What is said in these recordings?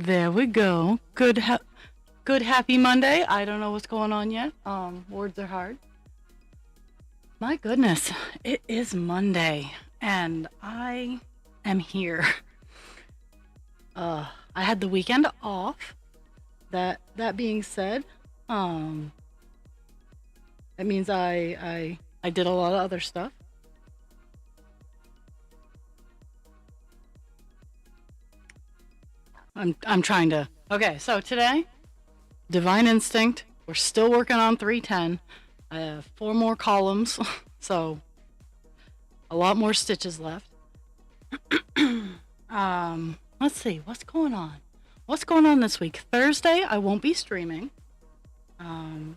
There we go. Good happy Monday. I don't know what's going on yet. Words are hard. My goodness, it is Monday and I am here. I had the weekend off. That being said, um that means I did a lot of other stuff. I'm trying to. Okay, so today, Divine Instinct. We're still working on 310. I have 4 more columns, so a lot more stitches left. Let's see, what's going on? What's going on this week? Thursday, I won't be streaming. Um,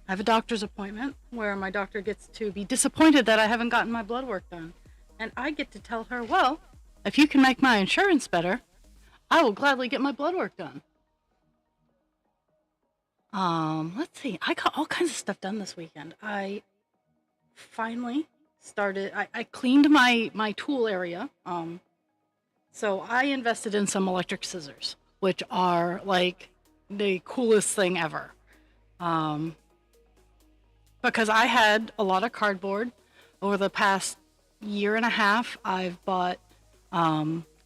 I have a doctor's appointment where my doctor gets to be disappointed that I haven't gotten my blood work done. And I get to tell her, well, if you can make my insurance better, I will gladly get my blood work done. Let's see. I got all kinds of stuff done this weekend. I finally started. I cleaned my tool area. So I invested in some electric scissors, which are like the coolest thing ever. Um, because I had a lot of cardboard over the past year and a half. I've bought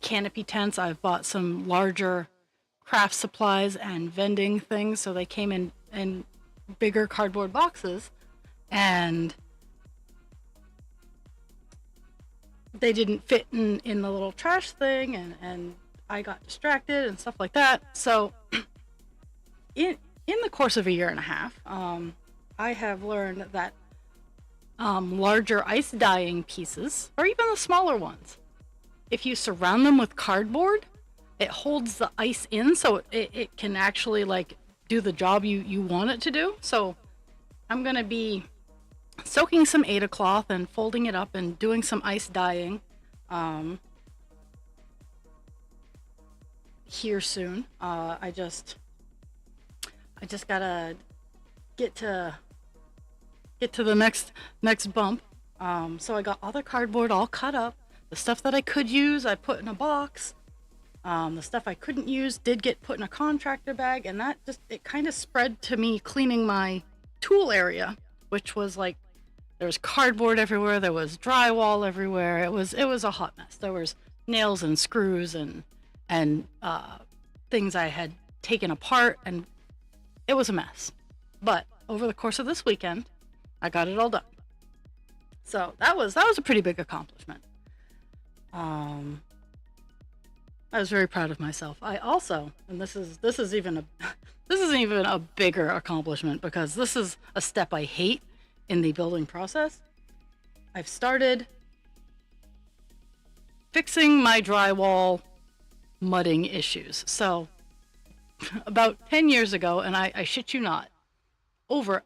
canopy tents. I've bought some larger craft supplies and vending things, so they came in bigger cardboard boxes, and they didn't fit in the little trash thing, and I got distracted and stuff like that. So in the course of a year and a half, I have learned that larger ice dyeing pieces, or even the smaller ones, if you surround them with cardboard, it holds the ice in, so it can actually like do the job you want it to do. So I'm gonna be soaking some Ada cloth and folding it up and doing some ice dyeing here soon. I just gotta get to the next bump. So I got all the cardboard all cut up. The stuff that I could use, I put in a box. The stuff I couldn't use did get put in a contractor bag, and that it kind of spread to me cleaning my tool area, which was like there was cardboard everywhere, there was drywall everywhere. It was a hot mess. There was nails and screws and things I had taken apart, and it was a mess. But over the course of this weekend, I got it all done. So that was a pretty big accomplishment. I was very proud of myself. I also, and this is even a this isn't even a bigger accomplishment because this is a step I hate in the building process. I've started fixing my drywall mudding issues. So about 10 years ago, and I shit you not, over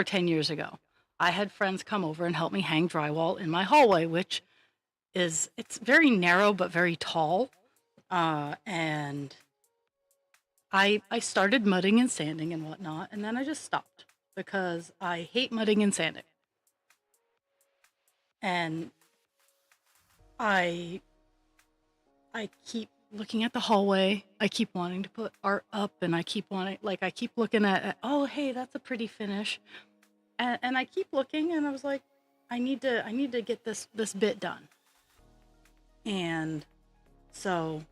10 years ago, I had friends come over and help me hang drywall in my hallway, which it's very narrow but very tall. And I started mudding and sanding and whatnot, and then I just stopped because I hate mudding and sanding. And I keep looking at the hallway. I keep wanting to put art up, and I keep looking at, oh hey, that's a pretty finish. And I keep looking, and I was like, I need to get this bit done. And so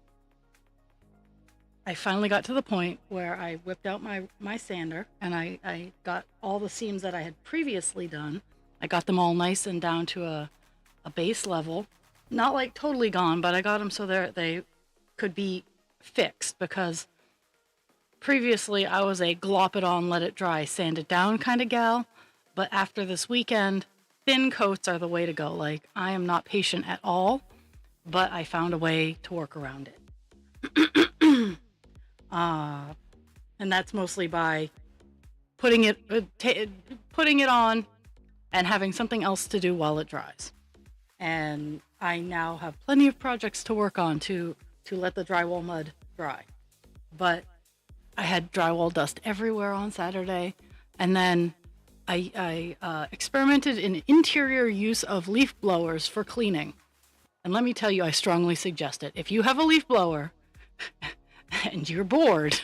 I finally got to the point where I whipped out my sander, and I got all the seams that I had previously done. I got them all nice and down to a base level. Not like totally gone, but I got them so they could be fixed, because previously I was a glop it on, let it dry, sand it down kind of gal. But after this weekend, thin coats are the way to go. Like, I am not patient at all, but I found a way to work around it. And that's mostly by putting it on and having something else to do while it dries. And I now have plenty of projects to work on to let the drywall mud dry. But I had drywall dust everywhere on Saturday, and then I experimented in interior use of leaf blowers for cleaning. And let me tell you, I strongly suggest it. If you have a leaf blower, and you're bored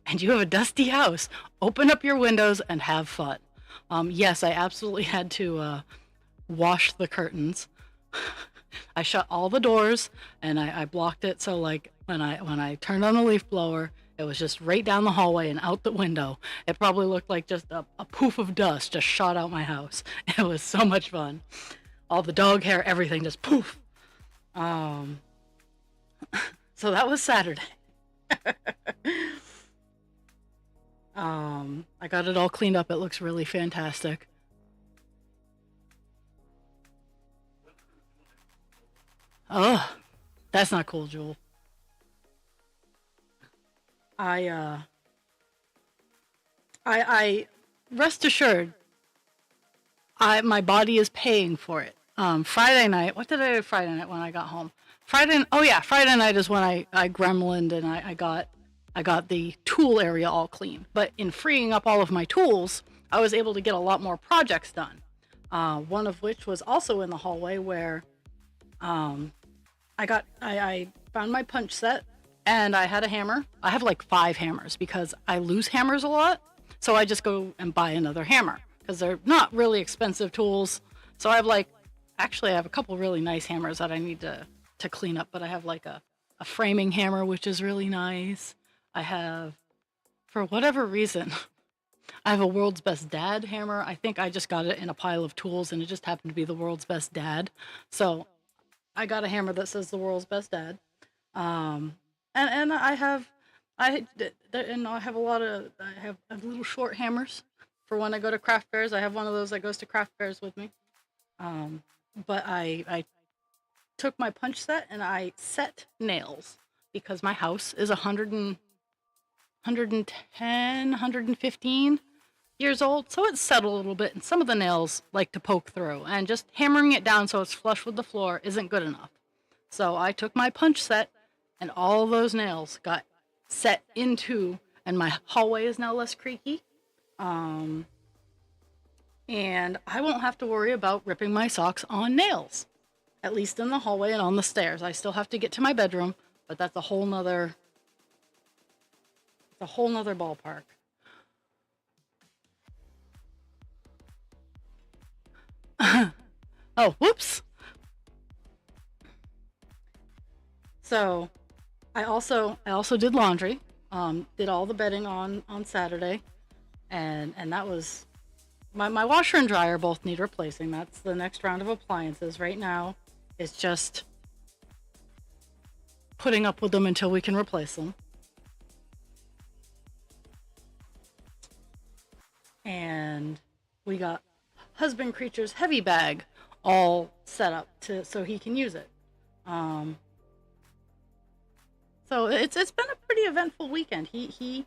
and you have a dusty house, open up your windows and have fun. Yes, I absolutely had to wash the curtains. I shut all the doors and I blocked it so like when I turned on the leaf blower, it was just right down the hallway and out the window. It probably looked like just a poof of dust just shot out my house. It was so much fun. All the dog hair, everything just poof. Um, so that was Saturday. I got it all cleaned up. It looks really fantastic. Oh, that's not cool, Jewel. I uh I rest assured, I my body is paying for it. Friday night, what did I do Friday night when I got home? Oh yeah, Friday night is when I gremlined and I got the tool area all clean. But in freeing up all of my tools, I was able to get a lot more projects done. One of which was also in the hallway where um, I found my punch set and I had a hammer. I have like 5 hammers because I lose hammers a lot. So I just go and buy another hammer because they're not really expensive tools. So I have like, actually, I have a couple really nice hammers that I need to clean up, but I have like a framing hammer, which is really nice. I have, for whatever reason, I have a world's best dad hammer. I think I just got it in a pile of tools and it just happened to be the world's best dad. So I got a hammer that says the world's best dad. Um, and I have a lot of I have little short hammers for when I go to craft fairs. I have one of those that goes to craft fairs with me. Um, but I took my punch set and I set nails because my house is 110, 115 years old, so it's set a little bit, and some of the nails like to poke through, and just hammering it down so it's flush with the floor isn't good enough. So I took my punch set, and all those nails got set into, and my hallway is now less creaky. Um, and I won't have to worry about ripping my socks on nails, at least in the hallway and on the stairs. I still have to get to my bedroom, but that's a whole nother ballpark. Oh, whoops. So I also did laundry. Did all the bedding on Saturday, and that was my washer and dryer both need replacing. That's the next round of appliances. Right now, it's just putting up with them until we can replace them. And we got husband creature's heavy bag all set up to so he can use it. Um, so it's been a pretty eventful weekend. He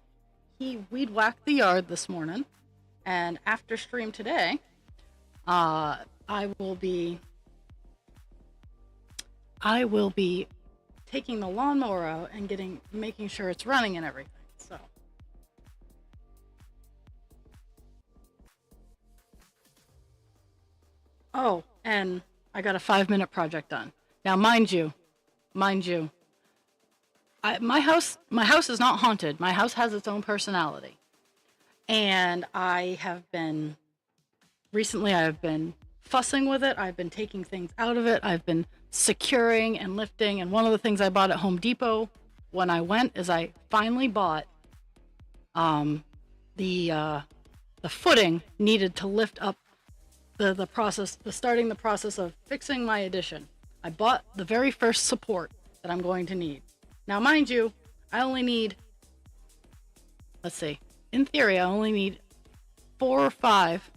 weed whacked the yard this morning, and after stream today, uh, I will be I will be taking the lawnmower out and making sure it's running and everything. So oh, and I got a 5-minute project done. Now, mind you, my house is not haunted. My house has its own personality, and I've been fussing with it. I've been taking things out of it. I've been securing and lifting. And one of the things I bought at Home Depot when I went is I finally bought um, the uh, the footing needed to lift up the starting the process of fixing my addition. I bought the very first support that I'm going to need. Now, mind you, I only need, let's see, in theory, I only need 4 or 5.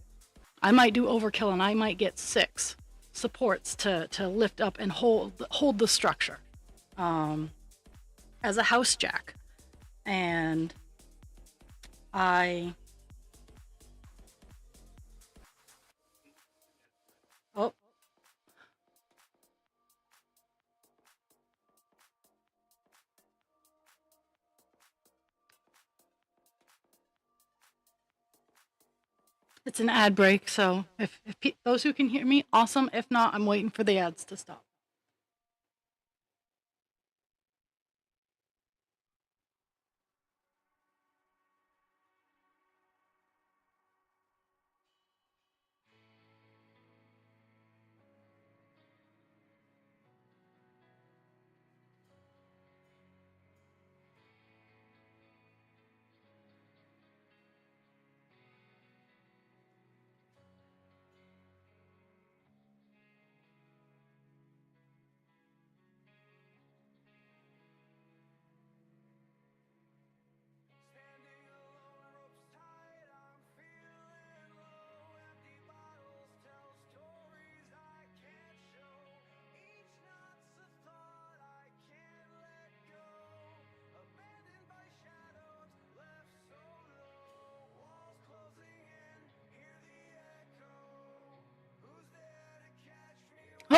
I might do overkill and I might get 6 supports to lift up and hold the structure um, as a house jack. And I, oh, it's an ad break. So if those who can hear me, awesome. If not, I'm waiting for the ads to stop.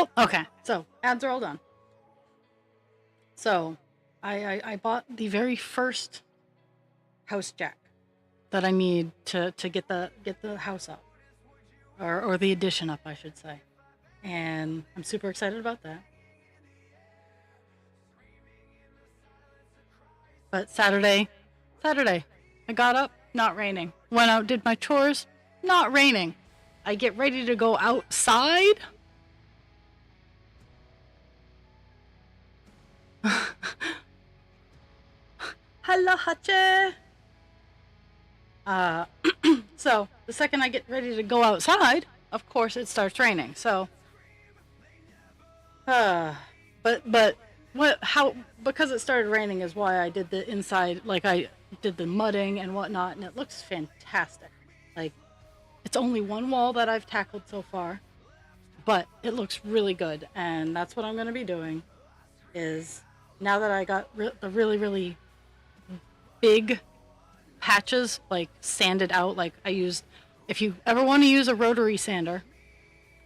Oh, okay. So ads are all done. So I bought the very first house jack that I need to get the house up, or the addition up, I should say. And I'm super excited about that. But Saturday, I got up, not raining. Went out, did my chores, not raining. I get ready to go outside. Hello, Hache. Uh, so the second I get ready to go outside, of course it starts raining. So, uh, but what how because it started raining is why I did the inside, like I did the mudding and whatnot, and it looks fantastic. Like it's only one wall that I've tackled so far, but it looks really good, and that's what I'm going to be doing. Is now that I got the really big patches like sanded out, like I used. If you ever want to use a rotary sander,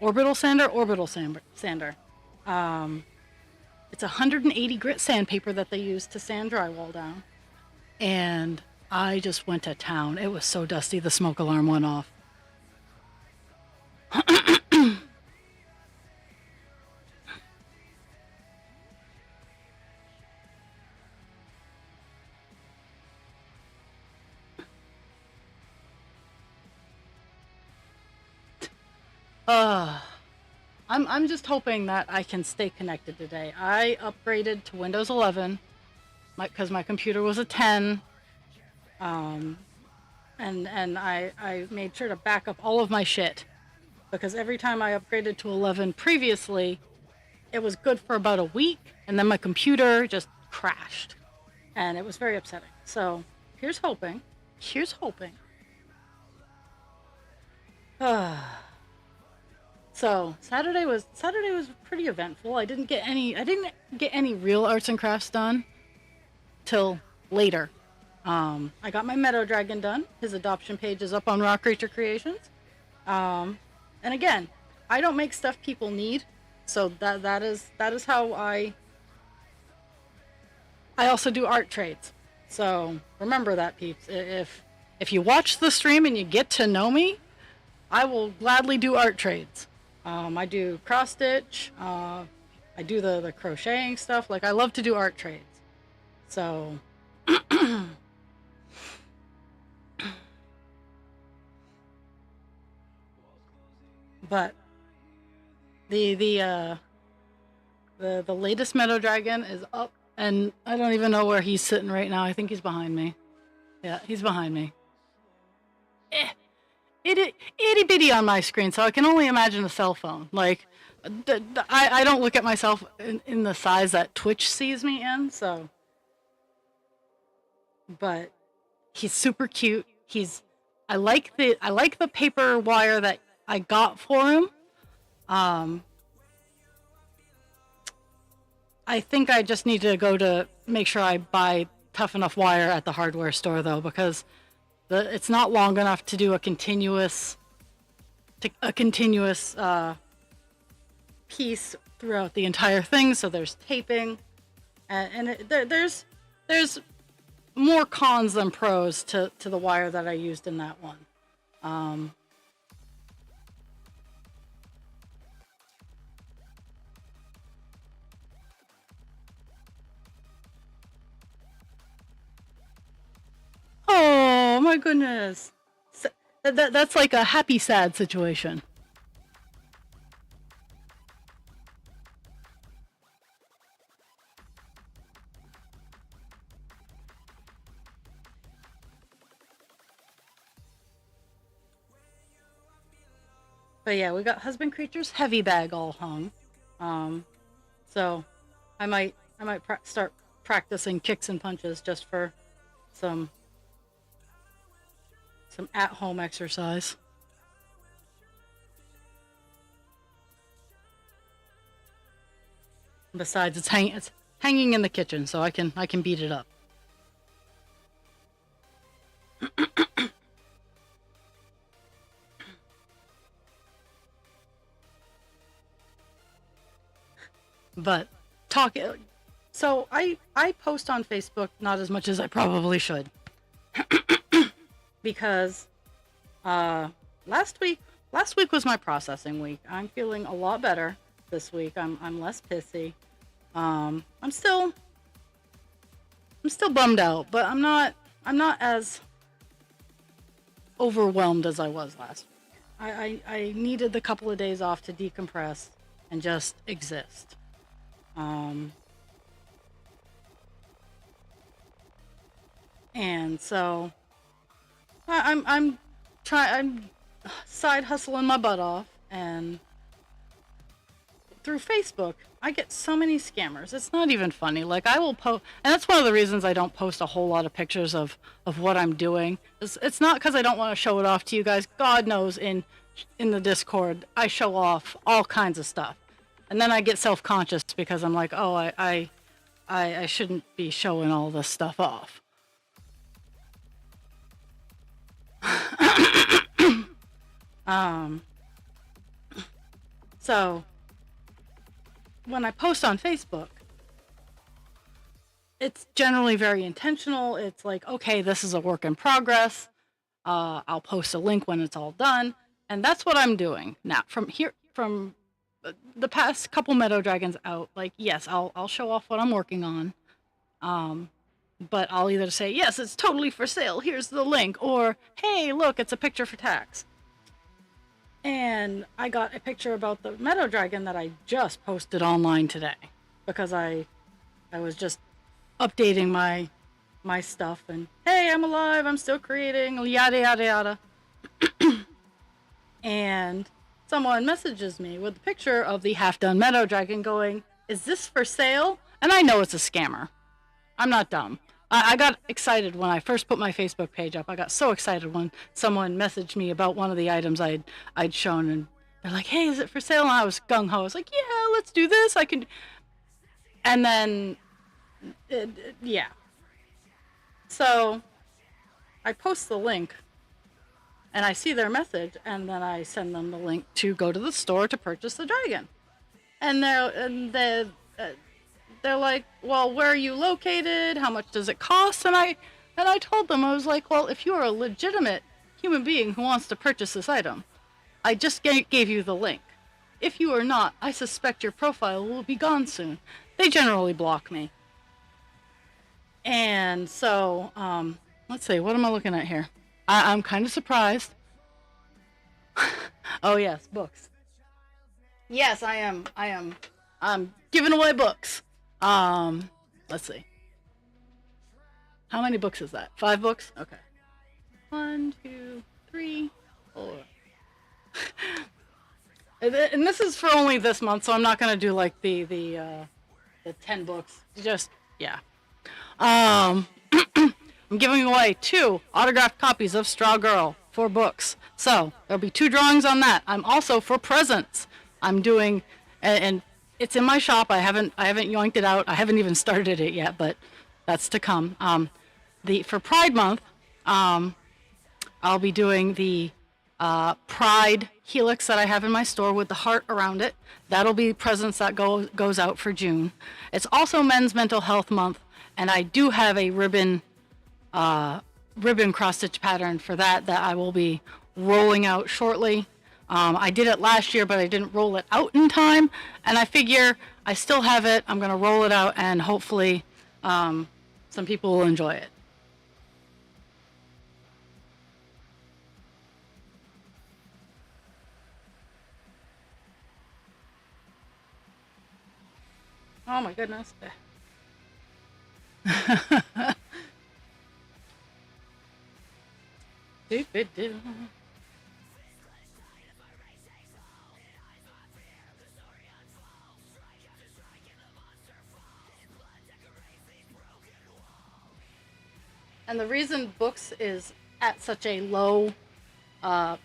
orbital sander. Um, it's 180 grit sandpaper that they use to sand drywall down, and I just went to town. It was so dusty, the smoke alarm went off. Uh, I'm just hoping that I can stay connected today. I upgraded to Windows 11 because my computer was a 10. Um, and I made sure to back up all of my shit because every time I upgraded to 11 previously, it was good for about a week, and then my computer just crashed, and it was very upsetting. So here's hoping. Here's hoping. So Saturday was pretty eventful. I didn't get any real arts and crafts done till later. I got my Meadow Dragon done. His adoption page is up on Rock Creature Creations. And again, I don't make stuff people need, so that is how I also do art trades. So remember that, peeps. If you watch the stream and you get to know me, I will gladly do art trades. I do cross stitch. I do the crocheting stuff. Like I love to do art trades. So. But the latest Meadow Dragon is up, and I don't even know where he's sitting right now. I think he's behind me. Yeah, he's behind me. Itty bitty on my screen, so I can only imagine a cell phone. Like, I don't look at myself in the size that Twitch sees me in. So, but he's super cute. I like the paper wire that I got for him. I think I just need to go to make sure I buy tough enough wire at the hardware store though, because it's not long enough to do a continuous piece throughout the entire thing. So there's taping, and there's more cons than pros to the wire that I used in that one. Oh my goodness. That's like a happy sad situation. But yeah, we got Husband Creature's heavy bag all hung. So I might start practicing kicks and punches just for some at-home exercise. Besides, it's hanging in the kitchen, so I can beat it up. But talk. So I post on Facebook not as much as I probably should because uh, last week was my processing week. I'm feeling a lot better this week. I'm less pissy. I'm still bummed out, but I'm not as overwhelmed as I was last week. I needed the couple of days off to decompress and just exist. Um, and so I'm side hustling my butt off, and through Facebook, I get so many scammers. It's not even funny. Like I will post, and that's one of the reasons I don't post a whole lot of pictures of what I'm doing. It's not because I don't want to show it off to you guys. God knows in the Discord, I show off all kinds of stuff, and then I get self-conscious because I'm like, oh, I shouldn't be showing all this stuff off. Um, so when I post on Facebook, it's generally very intentional. It's like, okay, this is a work in progress. I'll post a link when it's all done. And that's what I'm doing now. From the past couple Meadow Dragons out, like, yes, I'll show off what I'm working on. Um, but I'll either say, yes, it's totally for sale. Here's the link. Or, hey, look, it's a picture for tax. And I got a picture about the Meadow Dragon that I just posted online today because I was just updating my stuff and hey, I'm alive, I'm still creating, yada yada yada. And someone messages me with a picture of the half-done Meadow Dragon going, is this for sale? And I know it's a scammer. I'm not dumb. I got excited when I first put my Facebook page up. I got so excited when someone messaged me about one of the items I'd shown, and they're like, "Hey, is it for sale?" And I was gung ho. I was like, "Yeah, let's do this. I can." And then, yeah. So I post the link, and I see their message, and then I send them the link to go to the store to purchase the dragon. And they're like, well, where are you located? How much does it cost? And I told them, I was like, well, if you are a legitimate human being who wants to purchase this item, I just gave you the link. If you are not, I suspect your profile will be gone soon. They generally block me. And so, let's see, what am I looking at here? I'm kind of surprised. Oh yes, books. Yes, I am. I'm giving away books. Let's see. How many books is that? 5 books? Okay. 1, 2, 3, 4. And this is for only this month, so I'm not gonna do like the 10 books. Just yeah. I'm giving away 2 autographed copies of Straw Girl for books. So there'll be 2 drawings on that. I'm also for presents. I'm doing and it's in my shop. I haven't yoinked it out. I haven't even started it yet, but that's to come. For Pride Month, I'll be doing the Pride Helix that I have in my store with the heart around it. That'll be presents that goes out for June. It's also Men's Mental Health Month, and I do have a ribbon cross stitch pattern for that I will be rolling out shortly. I did it last year, but I didn't roll it out in time, and I figure I still have it. I'm going to roll it out, and hopefully some people will enjoy it. Oh my goodness. And the reason books is at such a low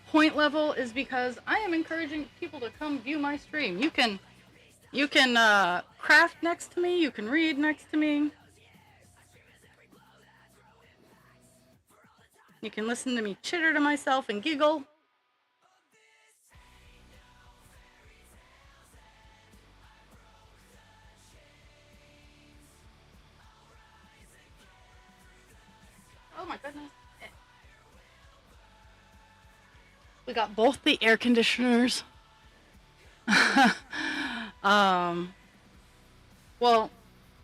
point level is because I am encouraging people to come view my stream. You can craft next to me. You can read next to me. You can listen to me chitter to myself and giggle. We got both the air conditioners. um, well,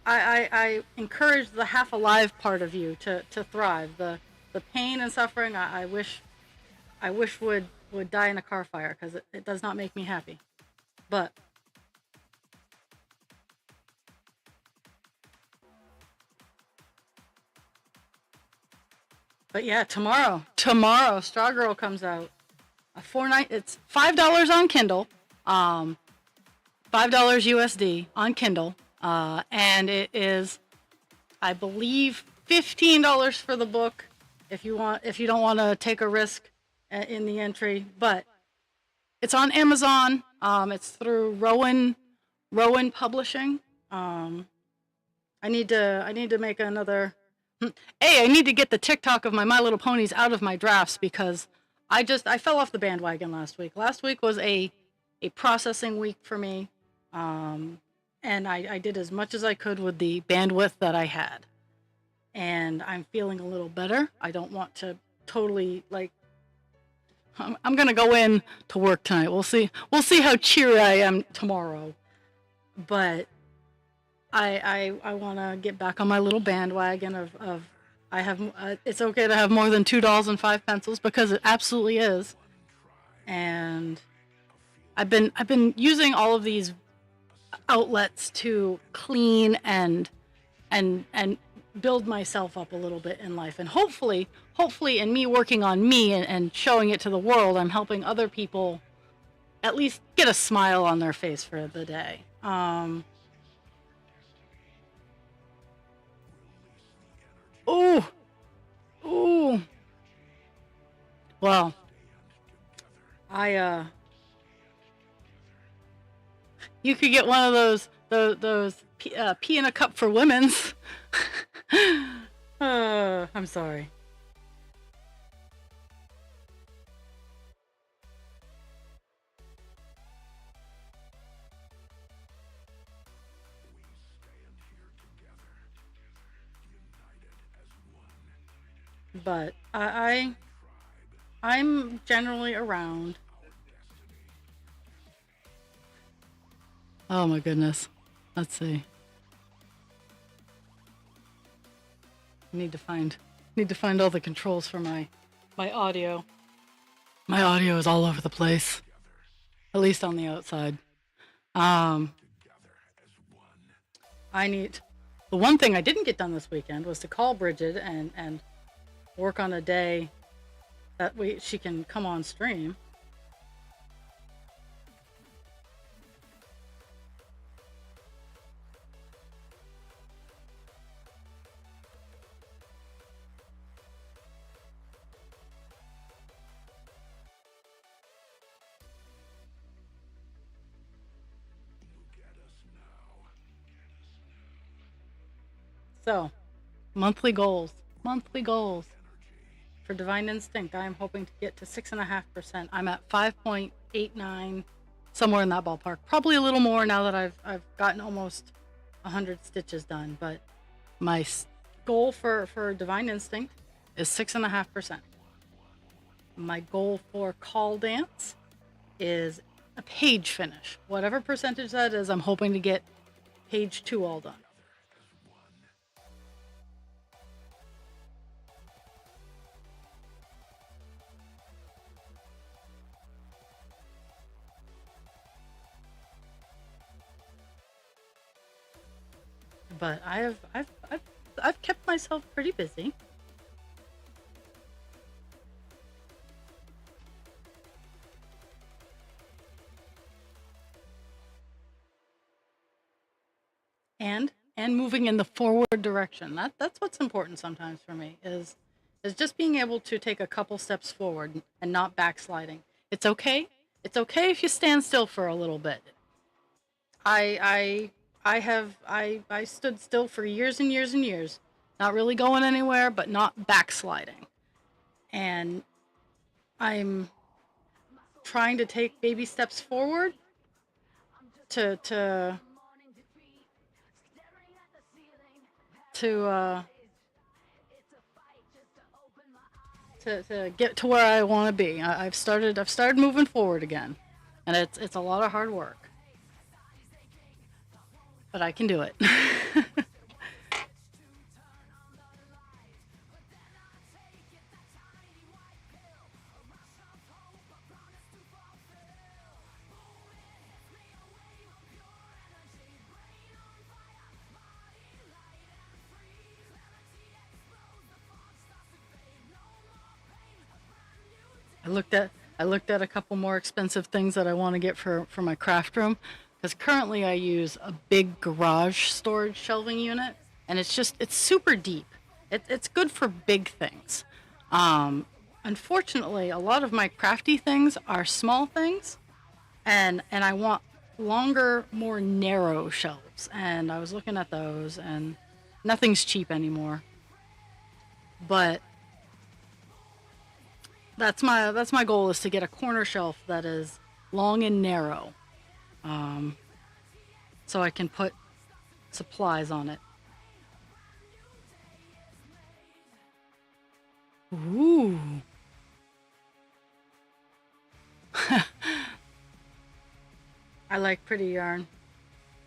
I encourage the half alive part of you to thrive. The pain and suffering I wish would die in a car fire because it does not make me happy. But yeah, tomorrow Straw Girl comes out. A night it's $5 on Kindle, um, $5 USD on Kindle, and it is, I believe, $15 for the book if you don't want to take a risk in the entry. But it's on Amazon. It's through Rowan Publishing. Um, I need to make another. Hey, I need to get the TikTok of My Little Ponies out of my drafts because I fell off the bandwagon last week. Last week was a processing week for me, and I did as much as I could with the bandwidth that I had, and I'm feeling a little better. I don't want to totally like. I'm gonna go in to work tonight. We'll see. We'll see how cheery I am tomorrow, but I want to get back on my little bandwagon of I have it's okay to have more than $2 and 5 pencils because it absolutely is. And I've been using all of these outlets to clean and build myself up a little bit in life, and hopefully in me working on me and showing it to the world, I'm helping other people at least get a smile on their face for the day. Ooh, ooh. Well, I you could get one of those pee in a cup for women's. I'm sorry. But I'm generally around. Oh my goodness. Let's see. Need to find all the controls for my audio. My audio is all over the place. At least on the outside. Um I need the one thing I didn't get done this weekend was to call Bridget and work on a day that she can come on stream. So, monthly goals. Monthly goals. For Divine Instinct, I am hoping to get to 6.5%. I'm at 5.89, somewhere in that ballpark. Probably a little more now that I've gotten almost 100 stitches done. But my goal for Divine Instinct is 6.5%. My goal for Call Dance is a page finish. Whatever percentage that is, I'm hoping to get page 2 all done. But I've kept myself pretty busy. And moving in the forward direction. That's what's important sometimes for me is just being able to take a couple steps forward and not backsliding. It's okay. It's okay if you stand still for a little bit. I stood still for years and years and years, not really going anywhere, but not backsliding. And I'm trying to take baby steps forward to to to get to where I want to be. I've started moving forward again, and it's a lot of hard work, but I can do it. I looked at I looked at a couple more expensive things that I want to get for my craft room, because currently I use a big garage storage shelving unit, and it's super deep. It's good for big things. Um, Unfortunately, a lot of my crafty things are small things, and I want longer, more narrow shelves. And I was looking at those, and nothing's cheap anymore. But that's my goal, is to get a corner shelf that is long and narrow, um, so I can put supplies on it. Ooh. I like pretty yarn.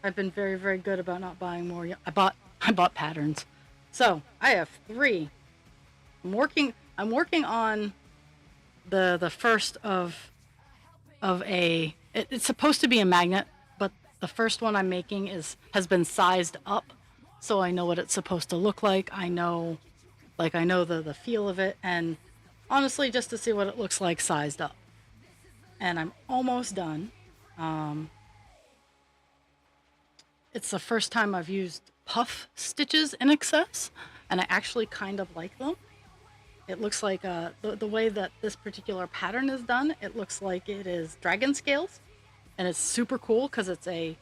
I've been very, very good about not buying more. I bought patterns. So I have three. I'm working on the first of it's supposed to be a magnet, but the first one I'm making is has been sized up, so I know what it's supposed to look like. I know the feel of it, and honestly, just to see what it looks like sized up. And I'm almost done. Um, it's the first time I've used puff stitches in excess, and I actually kind of like them. It looks like the way that this particular pattern is done. It looks like it is dragon scales, and it's super cool because it's a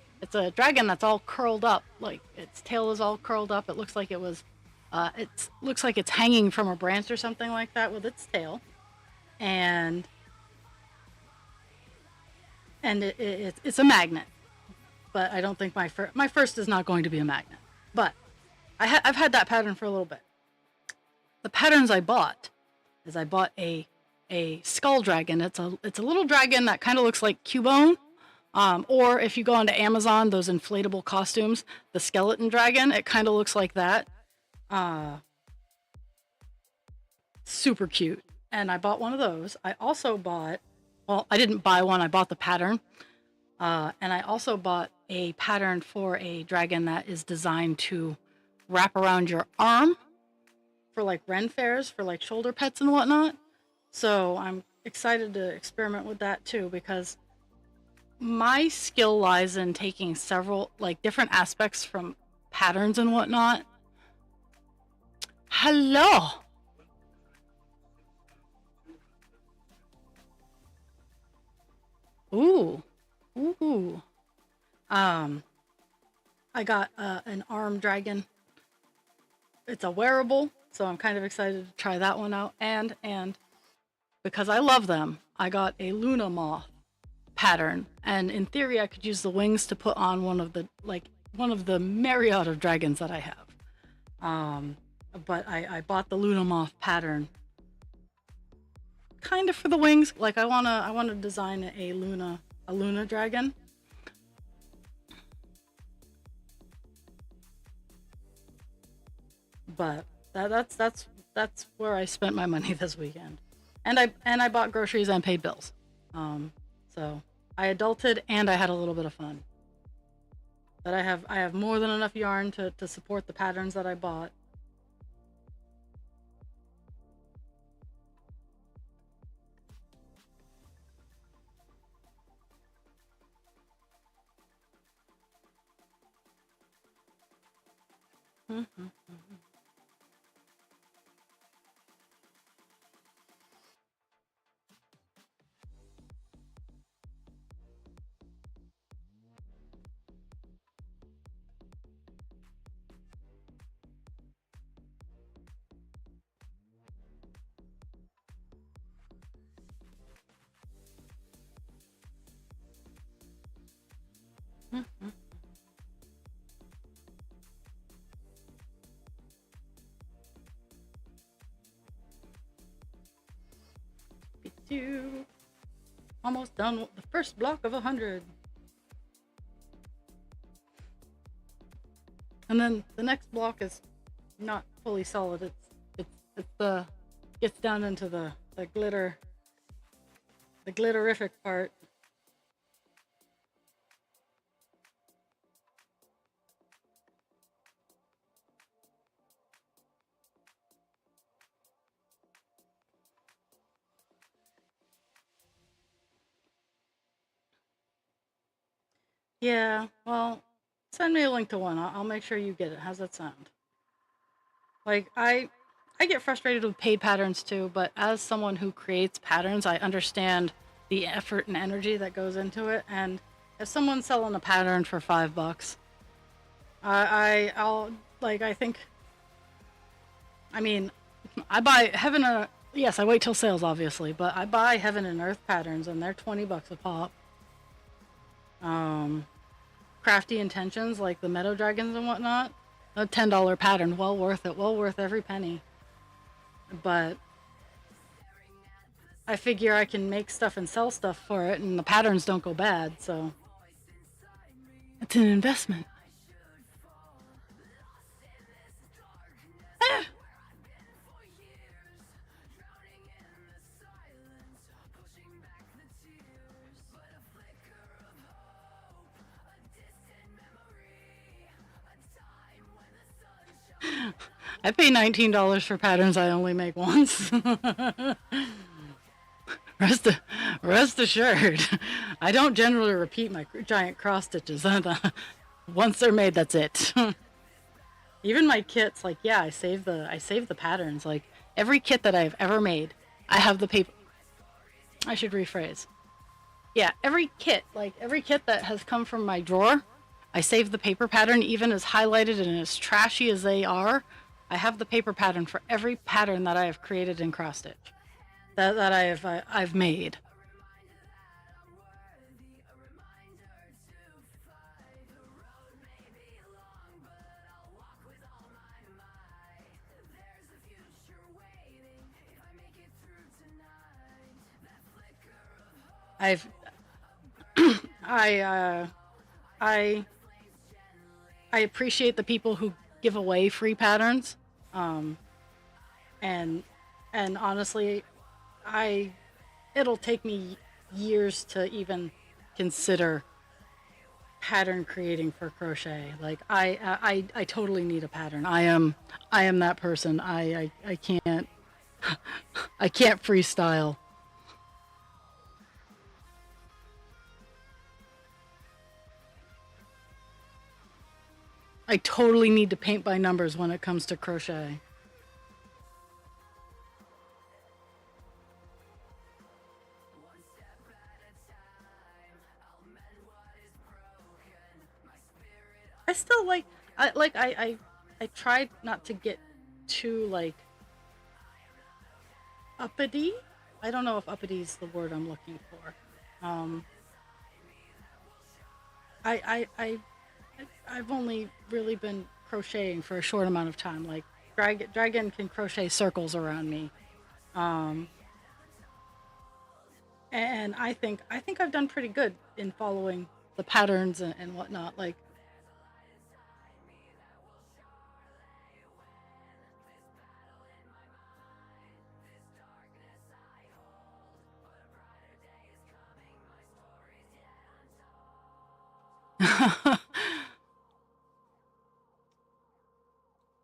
dragon that's all curled up, like its tail is all curled up. It looks like it looks like it's hanging from a branch or something like that with its tail, and it's a magnet. But I don't think my first is not going to be a magnet. But I've had that pattern for a little bit. The patterns I bought is I bought a skull dragon. It's a little dragon that kind of looks like Cubone. Or if you go onto Amazon, those inflatable costumes, the skeleton dragon, it kind of looks like that. Uh, Super cute. And I bought one of those. I also bought, well, I didn't buy one, I bought the pattern. And I also bought a pattern for a dragon that is designed to wrap around your arm for like Ren fairs, for like shoulder pets and whatnot. So I'm excited to experiment with that too, because my skill lies in taking several, like, different aspects from patterns and whatnot. Hello. Ooh. Ooh. Um, I got an arm dragon. It's a wearable, so I'm kind of excited to try that one out. And because I love them, I got a Luna moth pattern, and in theory I could use the wings to put on one of the myriad of dragons that I have. Um, but I bought the Luna moth pattern kind of for the wings. Like I wanna design a Luna dragon. But that's where I spent my money this weekend. And I bought groceries and paid bills. So I adulted and I had a little bit of fun. But I have more than enough yarn to support the patterns that I bought. Mhm. Mhm. you. Almost done with the first block of 100. And then the next block is not fully solid. It's the gets down into the glitterific part. Yeah, well, send me a link to one. I'll make sure you get it. How's that sound? Like I get frustrated with paid patterns too, but as someone who creates patterns, I understand the effort and energy that goes into it. And if someone's selling a pattern for $5, I'll like I think I mean I buy heaven and yes, I wait till sales obviously, but I buy heaven and earth patterns and they're $20 a pop. Crafty intentions like the meadow dragons and whatnot, a $10 pattern, well worth it, well worth every penny. But I figure I can make stuff and sell stuff for it, and the patterns don't go bad, so it's an investment. Ah! I pay $19 for patterns I only make once. rest, rest assured, I don't generally repeat my giant cross stitches. Once they're made, that's it. Even my kits, like yeah, I save the patterns. Like every kit that I've ever made, I have the paper. I should rephrase. Yeah, every kit that has come from my drawer, I save the paper pattern, even as highlighted and as trashy as they are. I have the paper pattern for every pattern that I have created in cross stitch that I've made. I've I I I appreciate the people who give away free patterns, um, and and honestly, I it'll take me years to even consider pattern creating for crochet. Like I totally need a pattern. I am that person. I can't I can't freestyle. I totally need to paint by numbers when it comes to crochet. I still I tried not to get too like uppity. I don't know if uppity is the word I'm looking for. Um, I I've only really been crocheting for a short amount of time. Like dragon can crochet circles around me, um, and I think I've done pretty good in following the patterns and whatnot. Like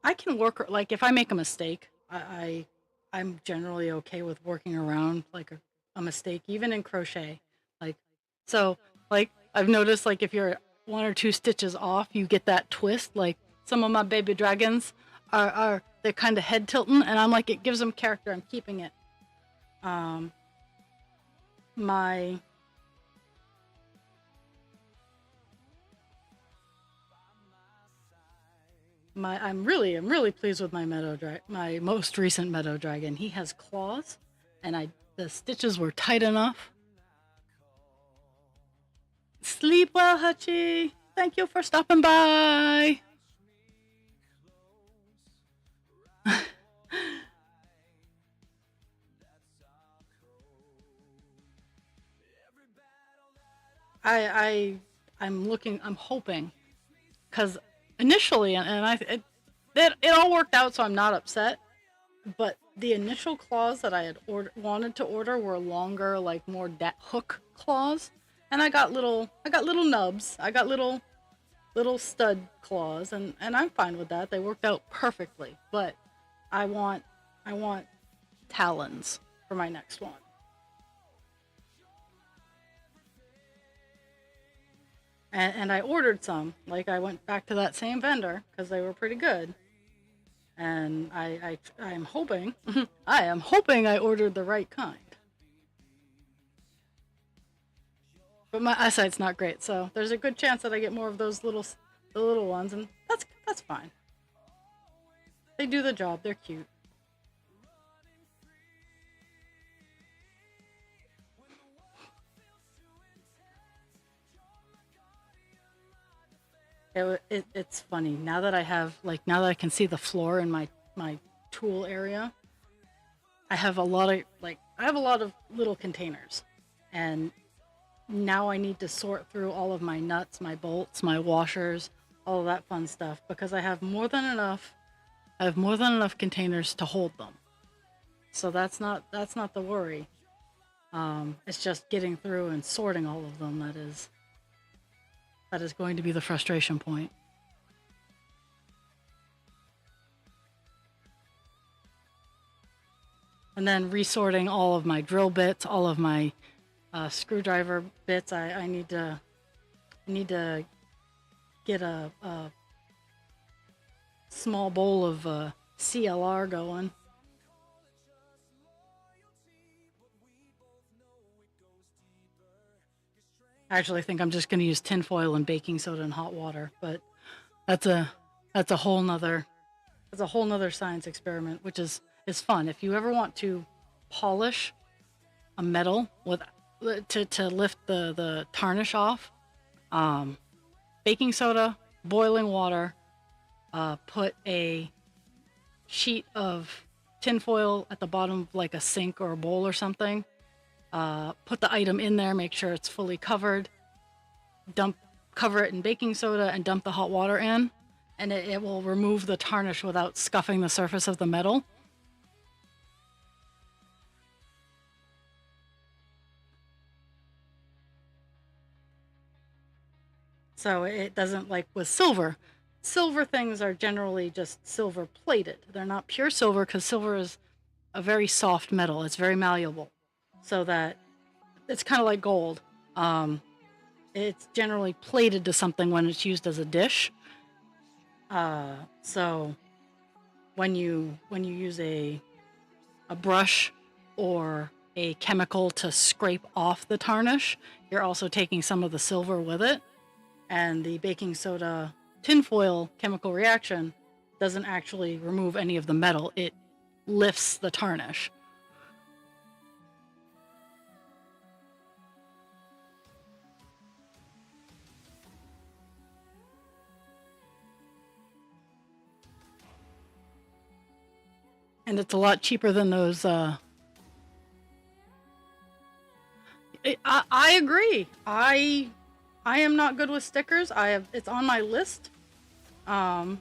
I can work like if I make a mistake, I'm generally okay with working around like a mistake, even in crochet. Like so, like I've noticed, like if you're one or two stitches off, you get that twist. Like some of my baby dragons are they're kind of head tilting, and I'm like it gives them character. I'm keeping it. Um, my I'm really pleased with my most recent meadow dragon. He has claws, and I the stitches were tight enough. Sleep well, Hutchie. Thank you for stopping by. I I'm hoping, because initially, and it all worked out, so I'm not upset. But the initial claws that I had wanted to order were longer, like more hook claws, and I got little nubs, I got little stud claws, and I'm fine with that. They worked out perfectly. But I want I want talons for my next one. And I ordered some. Like, I went back to that same vendor because they were pretty good. And I'm hoping, I am hoping I ordered the right kind. But my eyesight's not great, so there's a good chance that I get more of the little ones, and that's fine. They do the job. They're cute. It's funny now that I have, like, now that I can see the floor in my tool area. I have a lot of little containers, and now I need to sort through all of my nuts, my bolts, my washers, all of that fun stuff, because I have more than enough. I have more than enough containers to hold them. So that's not the worry. It's just getting through and sorting all of them that is going to be the frustration point. And then resorting all of my drill bits, all of my screwdriver bits. I need to get a small bowl of CLR going. I actually think I'm just going to use tinfoil and baking soda and hot water, but that's a that's a whole nother that's a whole nother science experiment, which is fun. If you ever want to polish a metal with to lift the tarnish off, um, baking soda, boiling water, put a sheet of tinfoil at the bottom of like a sink or a bowl or something. Put the item in there, make sure it's fully covered. Dump, cover it in baking soda, and dump the hot water in, and it will remove the tarnish without scuffing the surface of the metal. So it doesn't, like with silver. Silver things are generally just silver plated. They're not pure silver because silver is a very soft metal. It's very malleable. So that it's kind of like gold. Um, it's generally plated to something when it's used as a dish. So when you use a brush or a chemical to scrape off the tarnish, you're also taking some of the silver with it. And the baking soda tinfoil chemical reaction doesn't actually remove any of the metal, it lifts the tarnish. And it's a lot cheaper than those. I agree. I am not good with stickers. It's on my list. Um,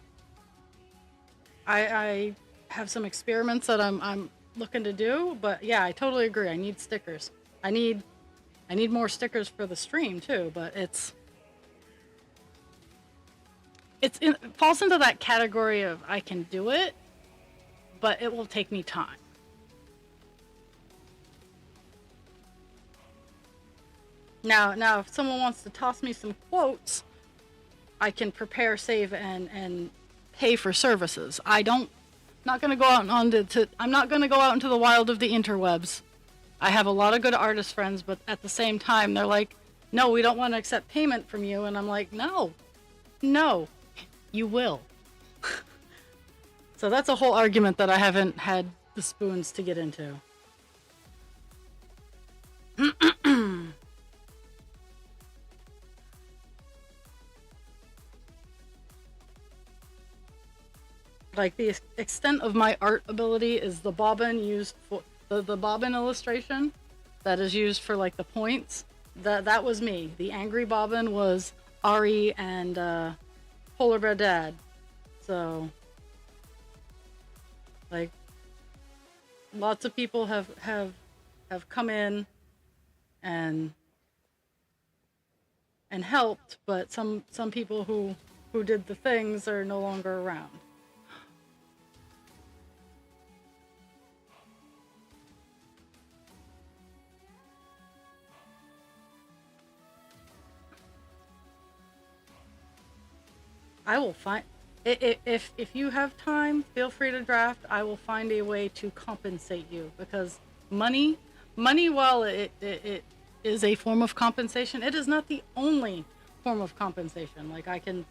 I have some experiments that I'm looking to do, but yeah, I totally agree. I need stickers. I need I need more stickers for the stream too, but it falls into that category of I can do it, but it will take me time. Now, if someone wants to toss me some quotes, I can prepare, save, and pay for services. I don't not gonna go out I'm not gonna go out into the wild of the interwebs. I have a lot of good artist friends, but at the same time, they're like, "No, we don't want to accept payment from you," and I'm like, "No, no, you will." So that's a whole argument that I haven't had the spoons to get into. Like, the extent of my art ability is the bobbin used for the bobbin illustration that is used for like the points. That was me. The angry bobbin was Ari and Polar Bear Dad. So like lots of people have come in and helped, but some people who did the things are no longer around. I will find if you have time, feel free to draft. I will find a way to compensate you because money, while it is a form of compensation, it is not the only form of compensation. Like I can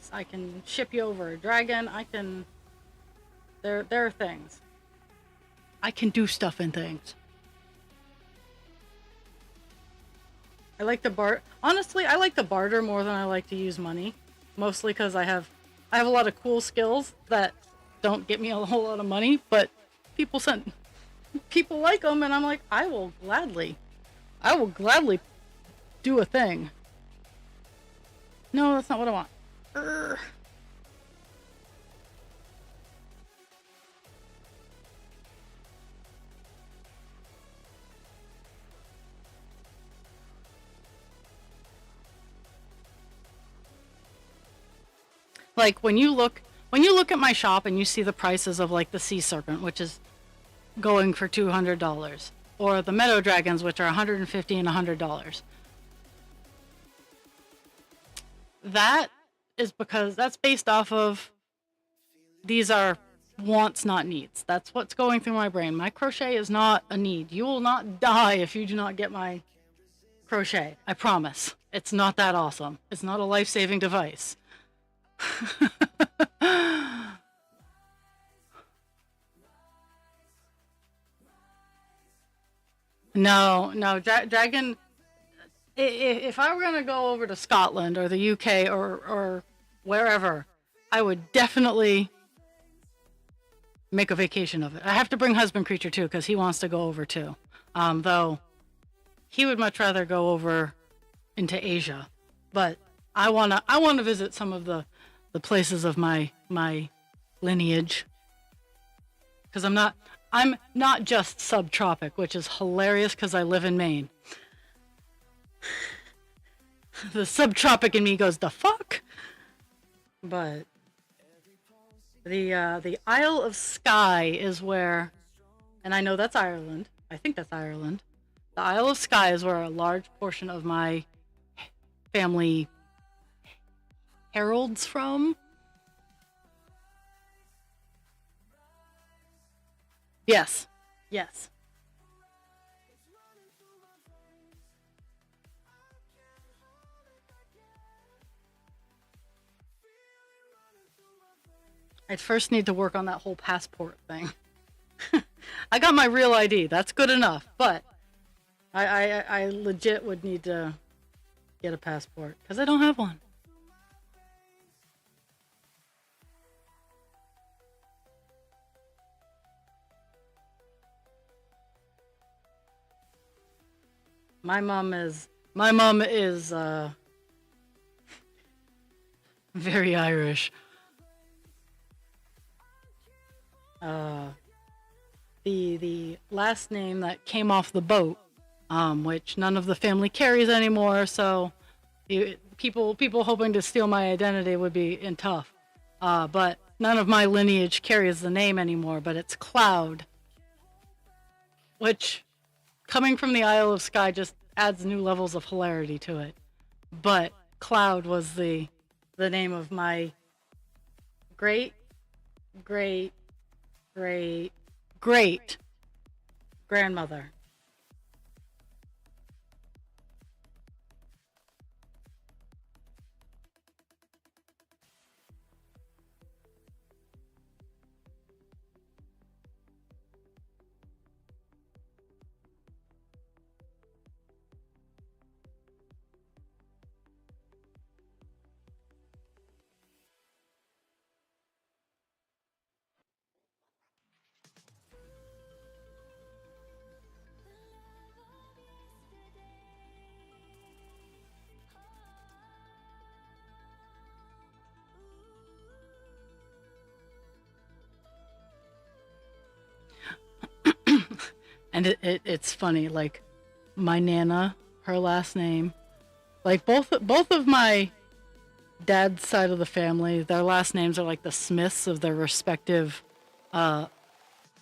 ship you over a dragon. I can there are things. I can do stuff and things. I like to honestly, I like to barter more than I like to use money. Mostly because I have a lot of cool skills that don't get me a whole lot of money, but people send people like them, and I'm like, I will gladly do a thing. No, that's not what I want. Urgh. Like when you look at my shop and you see the prices of like the sea serpent, which is going for $200, or the meadow dragons, which are 150 and $100. That is because that's based off of these are wants, not needs. That's what's going through my brain. My crochet is not a need. You will not die if you do not get my crochet. I promise. It's not that awesome. It's not a life saving device. No, no, dragon. If I were gonna go over to Scotland or the UK or wherever, I would definitely make a vacation of it. I have to bring husband creature too because he wants to go over too. Though he would much rather go over into Asia, but I wanna visit some of the places of my lineage because I'm not just subtropic, which is hilarious because I live in Maine. The subtropic in me goes the fuck, but the Isle of Skye is where, and I know that's Ireland. I think that's Ireland. The Isle of Skye is where a large portion of my family heralds from. Yes, yes. I'd first need to work on that whole passport thing. I got my real ID. That's good enough. But I legit would need to get a passport because I don't have one. My mom is very Irish. Uh, the last name that came off the boat, which none of the family carries anymore. So people hoping to steal my identity would be in tough. But none of my lineage carries the name anymore. But it's Cloud, which coming from the Isle of Skye just adds new levels of hilarity to it. But Cloud was the name of my great great great great grandmother. And it's funny, like my nana, her last name, like both of my dad's side of the family, their last names are like the Smiths of their respective uh,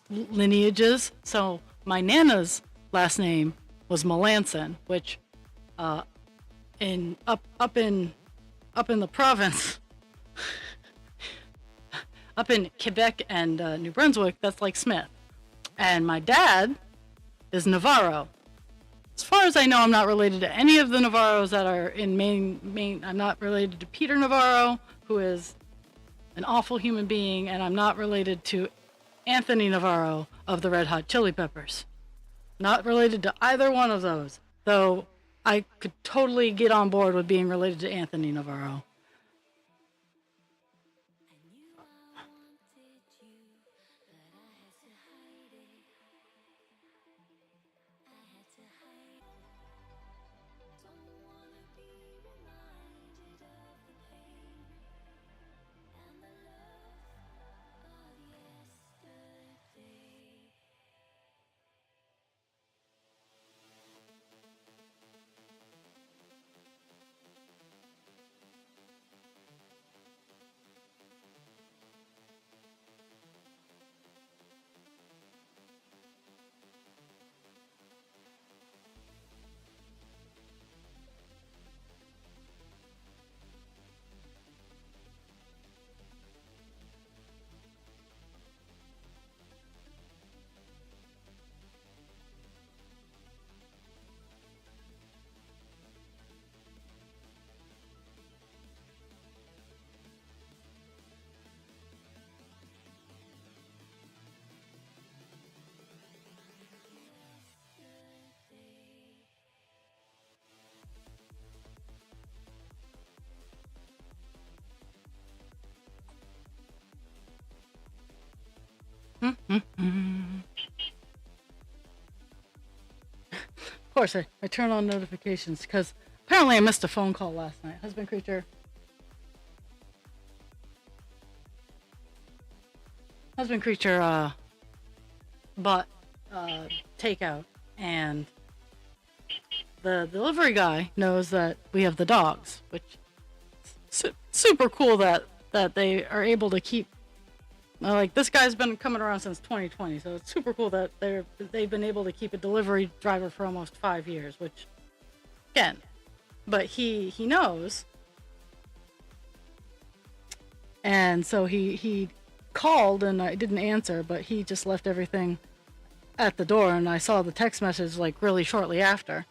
lineages. So my nana's last name was Melanson, which uh, in up in the province, up in Quebec and New Brunswick, that's like Smith. And my dad is Navarro. As far as I know, I'm not related to any of the Navarros that are in Maine. I'm not related to Peter Navarro, who is an awful human being, and I'm not related to Anthony Navarro of the Red Hot Chili Peppers. Not related to either one of those, though I could totally get on board with being related to Anthony Navarro. Of course, I turn on notifications because apparently I missed a phone call last night. Husband creature bought takeout, and the delivery guy knows that we have the dogs, which is super cool that they are able to keep. Like, this guy's been coming around since 2020, so it's super cool that they've been able to keep a delivery driver for almost 5 years, which, again, but he knows, and so he called, and I didn't answer, but he just left everything at the door, and I saw the text message like really shortly after.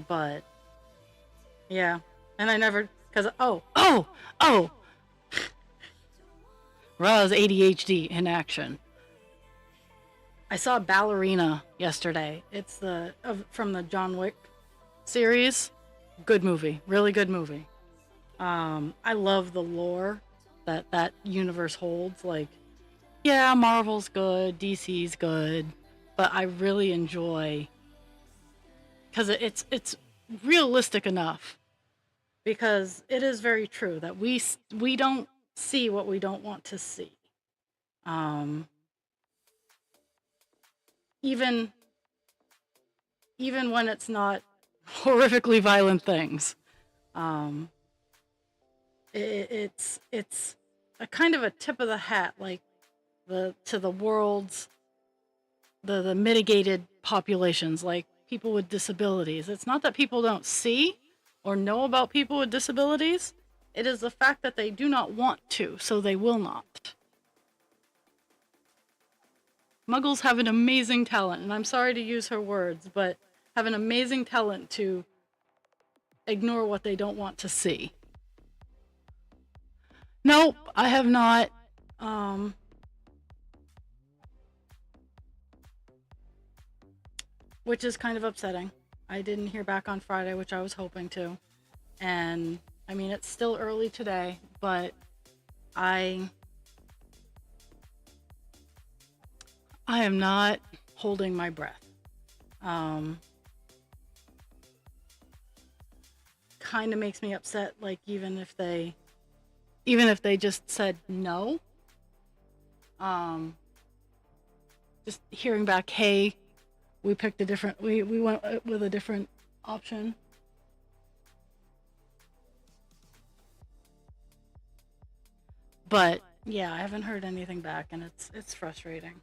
But yeah, and I never, because oh, Ra's ADHD in action. I saw Ballerina yesterday. It's from the John Wick series. Good movie, really good movie. I love the lore that universe holds. Like, yeah, Marvel's good, DC's good, but I really enjoy, because it's realistic enough, because it is very true that we don't see what we don't want to see. Um, even even when it's not horrifically violent things. Um, it's a kind of a tip of the hat, like to the world's the mitigated populations, like people with disabilities. It's not that people don't see or know about people with disabilities. It is the fact that they do not want to, so they will not. Muggles have an amazing talent, and I'm sorry to use her words, but have an amazing talent to ignore what they don't want to see. Nope, I have not. Um, which is kind of upsetting. I didn't hear back on Friday, which I was hoping to. And I mean, it's still early today, but I am not holding my breath. Kind of makes me upset, like even if they just said no. Um just hearing back, hey, we picked a different, we went with a different option. But yeah, I haven't heard anything back, and it's frustrating.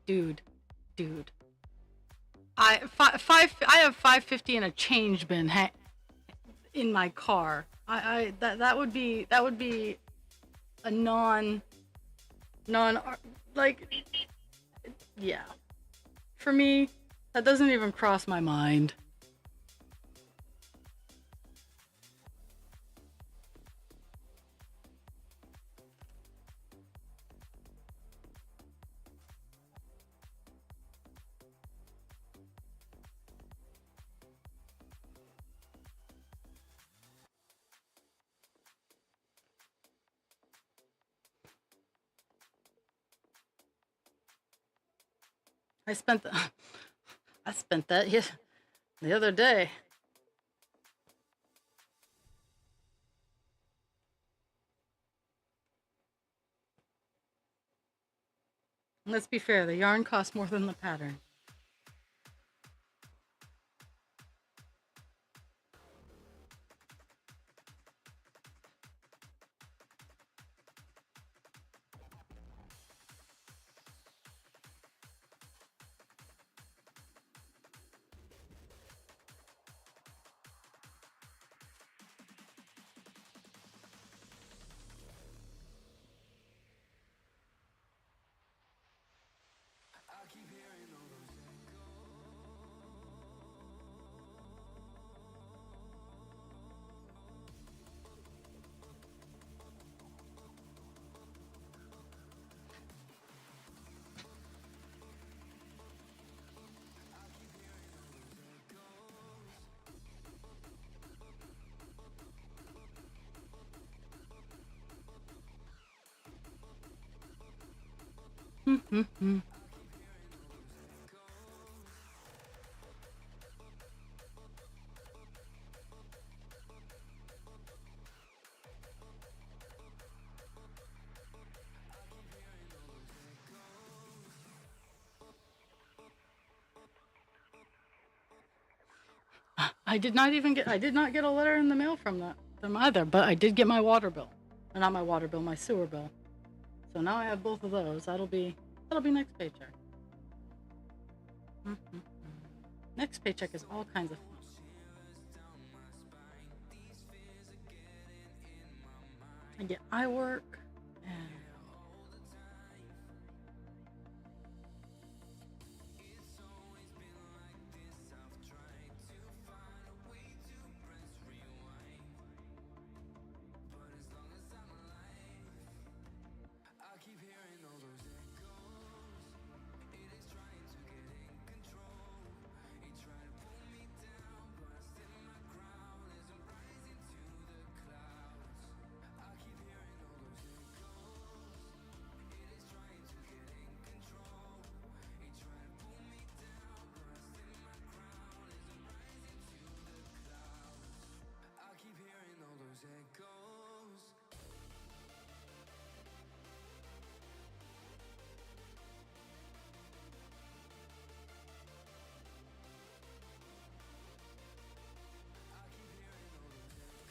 Dude, dude. I have 550 and a change bin in my car. That would be a non like yeah. For me, that doesn't even cross my mind. I spent the, I spent that the other day. Let's be fair, the yarn costs more than the pattern. I did not get a letter in the mail from them either, but I did get my water bill. Or not my water bill, my sewer bill. So now I have both of those. That'll be next paycheck. Next paycheck is all kinds of fun. I get eye work and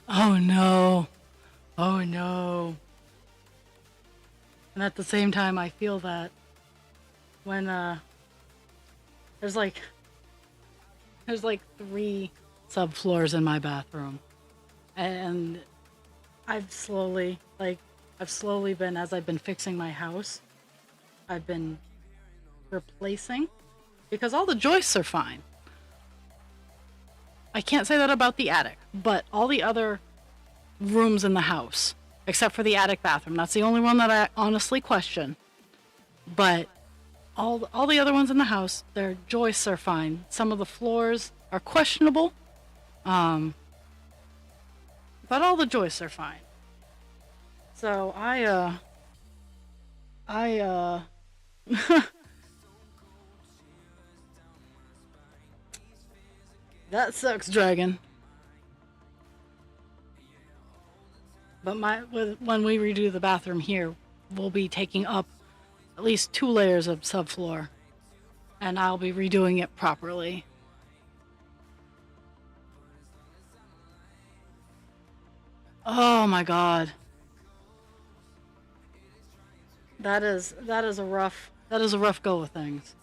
oh no. Oh no. And at the same time I feel that when there's like there's like 3 subfloors in my bathroom. And I've slowly been as I've been fixing my house, I've been replacing because all the joists are fine. I can't say that about the attic, but all the other rooms in the house, except for the attic bathroom, that's the only one that I honestly question. But all the other ones in the house, their joists are fine. Some of the floors are questionable, um, but all the joists are fine. So I that sucks, Dragon. But when we redo the bathroom here, we'll be taking up at least 2 layers of subfloor, and I'll be redoing it properly. Oh my god. That is a rough go of things.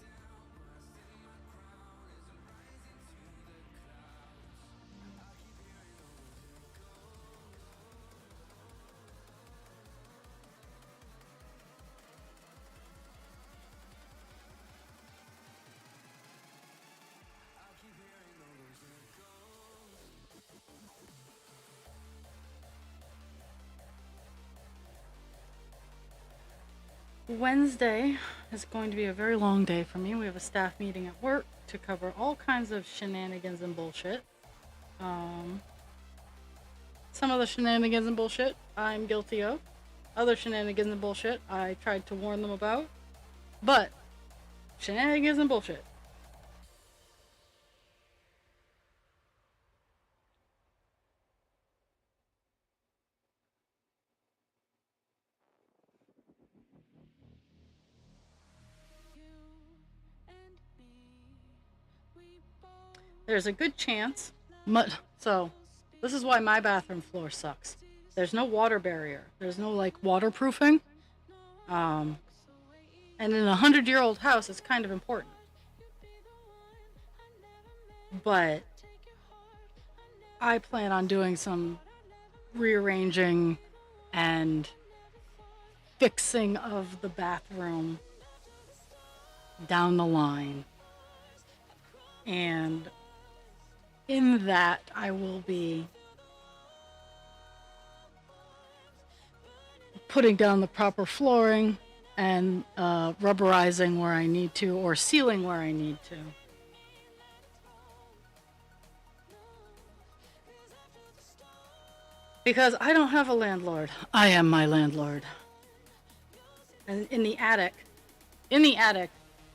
Wednesday is going to be a very long day for me. We have a staff meeting at work to cover all kinds of shenanigans and bullshit. Um, some of the shenanigans and bullshit I'm guilty of. Other shenanigans and bullshit I tried to warn them about. But shenanigans and bullshit. There's a good chance. So, this is why my bathroom floor sucks. There's no water barrier. There's no like waterproofing. Um, and in a 100-year-old house, it's kind of important. But I plan on doing some rearranging and fixing of the bathroom down the line. And in that, I will be putting down the proper flooring and rubberizing where I need to, or sealing where I need to. Because I don't have a landlord. I am my landlord. And in the attic,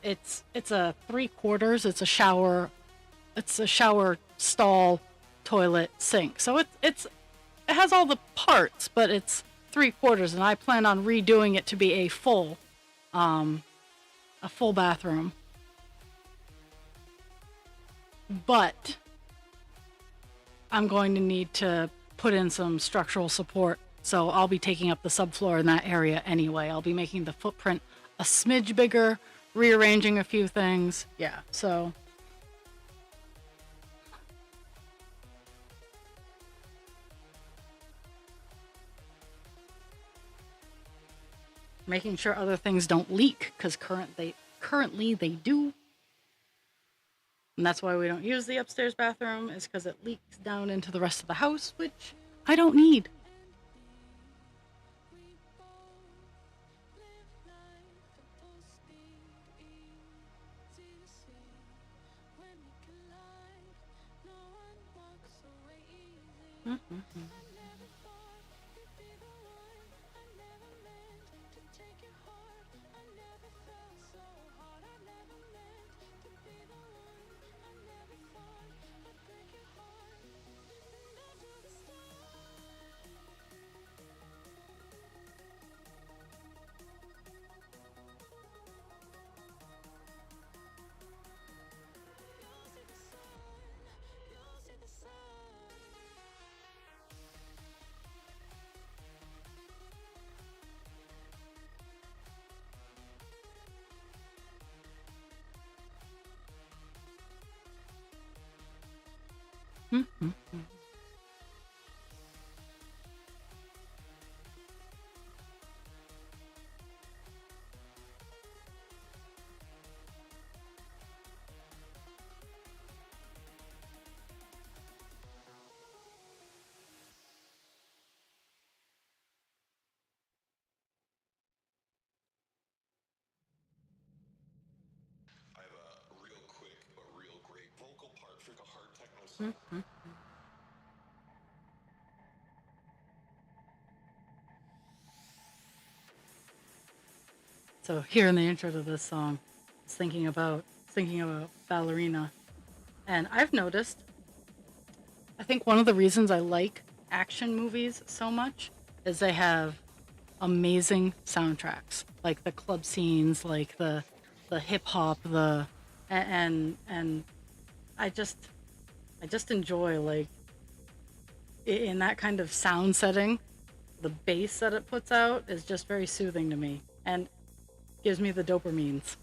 it's a 3/4. It's a shower stall, toilet, sink. So it has all the parts, but it's 3/4, and I plan on redoing it to be a full bathroom. But I'm going to need to put in some structural support, so I'll be taking up the subfloor in that area anyway. I'll be making the footprint a smidge bigger, rearranging a few things. Yeah, so making sure other things don't leak, because currently they do. And that's why we don't use the upstairs bathroom, is because it leaks down into the rest of the house, which I don't need. Mm-hmm. Mm-hmm. Mhm. So here in the intro to this song, I was thinking about ballerina, and I've noticed. I think one of the reasons I like action movies so much is they have amazing soundtracks, like the club scenes, like the hip hop, and I just I just enjoy like in that kind of sound setting. The bass that it puts out is just very soothing to me and gives me the dopamines.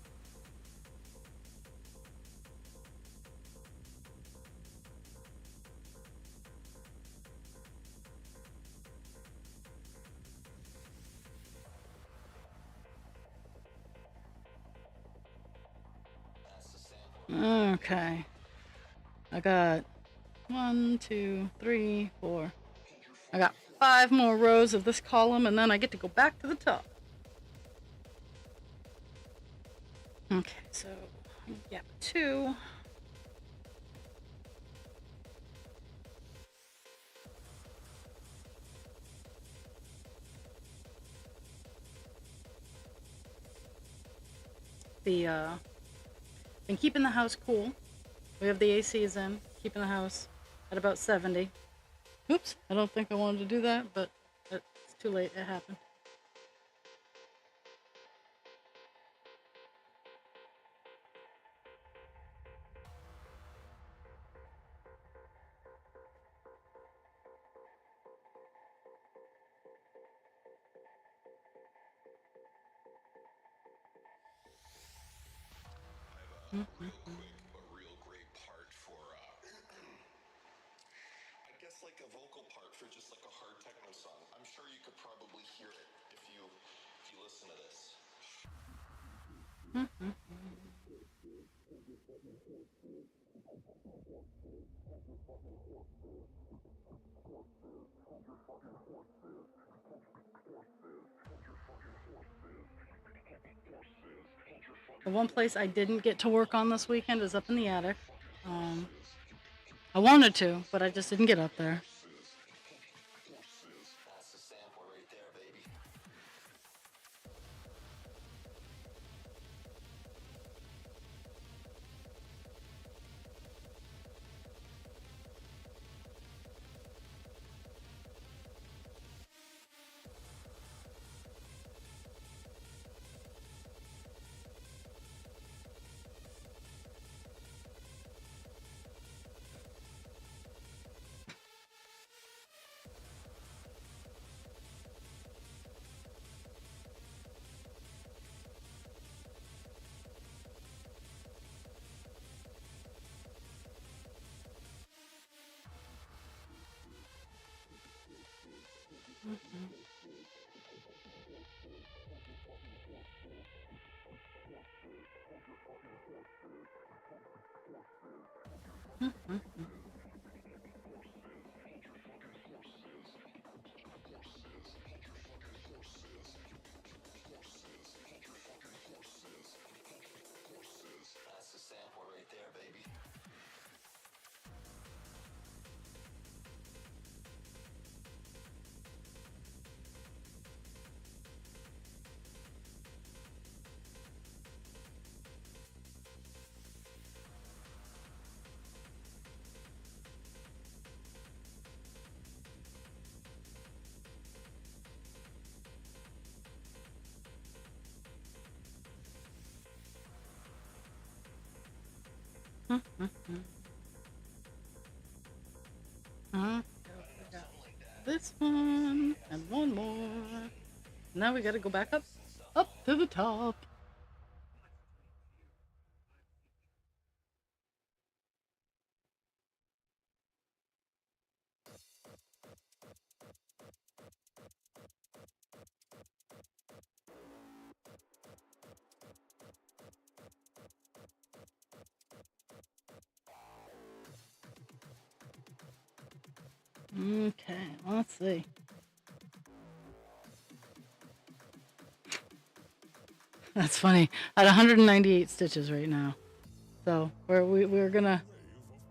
Okay, I got one, two, three, four. I got 5 more rows of this column, and then I get to go back to the top. Okay, so gap two. The been keeping the house cool. We have the ACs in, keeping the house at about 70. Oops, I don't think I wanted to do that, but it's too late. It happened. Mm-hmm. Mm-hmm. The one place I didn't get to work on this weekend is up in the attic. Um, I wanted to, but I just didn't get up there. Mm-hmm. Mm-hmm. Uh, this one and one more. Now we gotta go back up to the top. Okay, let's see. That's funny. At 198 stitches right now. So we're gonna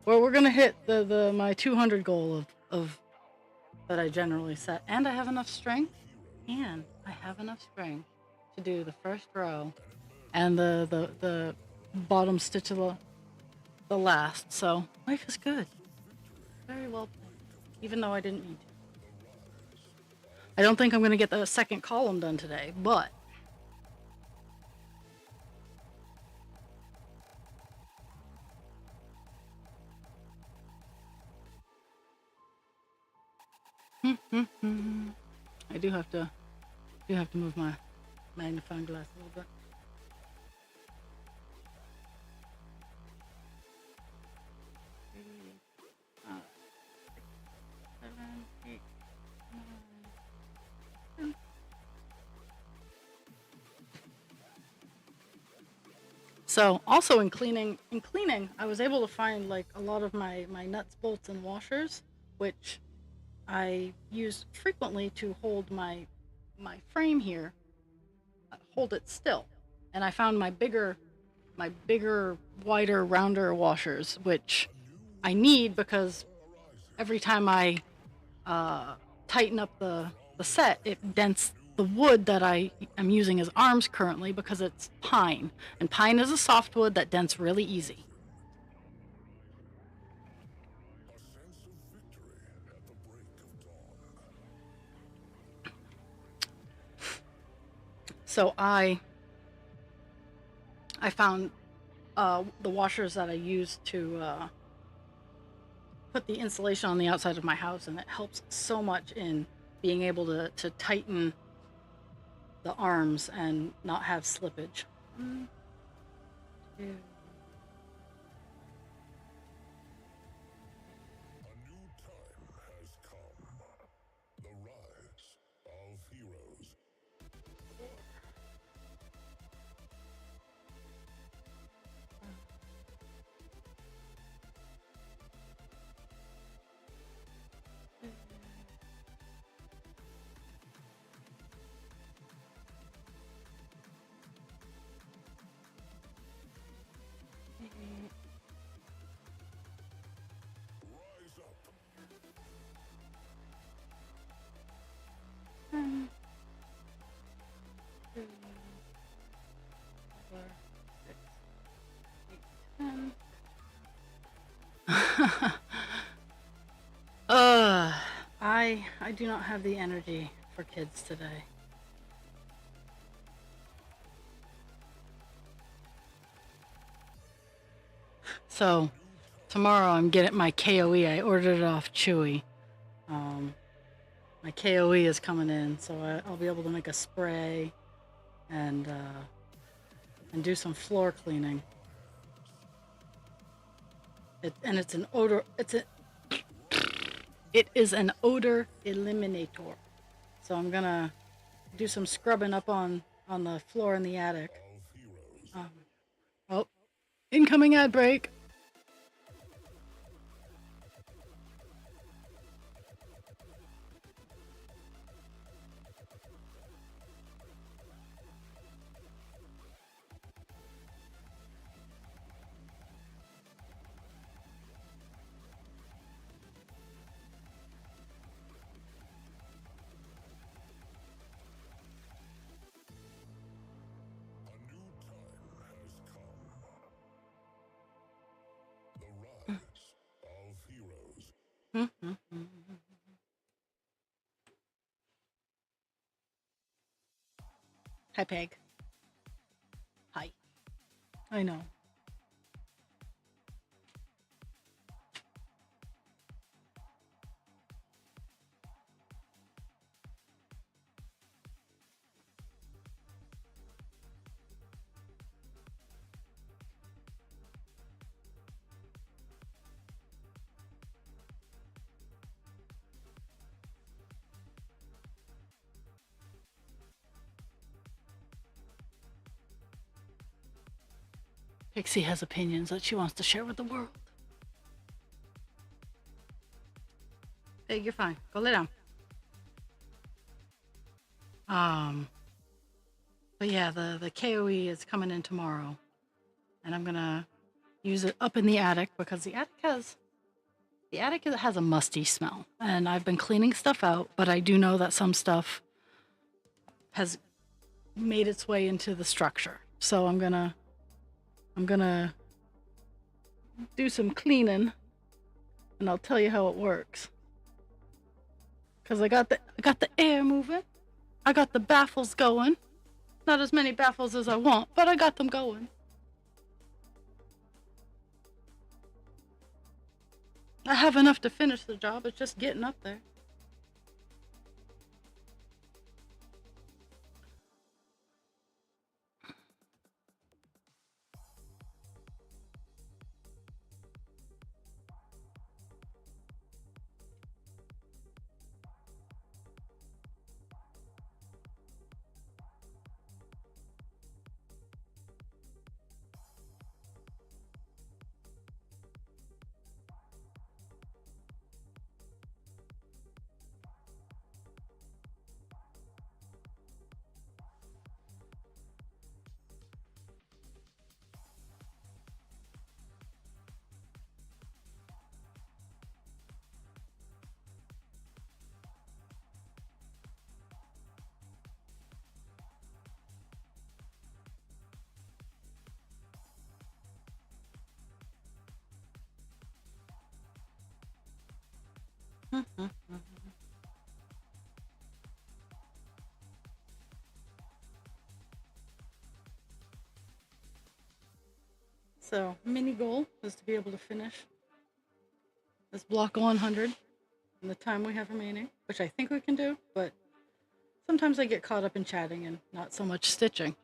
Well, we're gonna hit the my 200 goal of that I generally set, and I have enough strength, to do the first row and the bottom stitch of the last. So life is good, very well played, even though I didn't need to. I don't think I'm gonna get the second column done today, but I do have to move my magnifying glass a little bit. Seven, eight, nine, 10. So also in cleaning, I was able to find like a lot of my nuts, bolts, and washers, which I use frequently to hold my frame here, hold it still. And I found my bigger, wider, rounder washers, which I need because every time I tighten up the set, it dents the wood that I am using as arms currently because it's pine. And pine is a softwood that dents really easy. So I found the washers that I use to put the insulation on the outside of my house, and it helps so much in being able to tighten the arms and not have slippage. One, two. One, two, 4, 6, 8, 10. I do not have the energy for kids today. So tomorrow I'm getting my KOE. I ordered it off Chewy. My KOE is coming in, so I'll be able to make a spray and do some floor cleaning. It's an odor. It is an odor eliminator. So I'm gonna do some scrubbing up on the floor in the attic. Oh, incoming ad break. Hi, Peg. Hi. I know. Pixie has opinions that she wants to share with the world. Peg, you're fine. Go lay down. But yeah, the KOE is coming in tomorrow, and I'm gonna use it up in the attic because the attic has a musty smell, and I've been cleaning stuff out, but I do know that some stuff has made its way into the structure. So I'm gonna do some cleaning, and I'll tell you how it works. Cause I got the air moving, I got the baffles going. Not as many baffles as I want, but I got them going. I have enough to finish the job. It's just getting up there. So, mini goal is to be able to finish this block 100 in the time we have remaining, which I think we can do, but sometimes I get caught up in chatting and not so much stitching.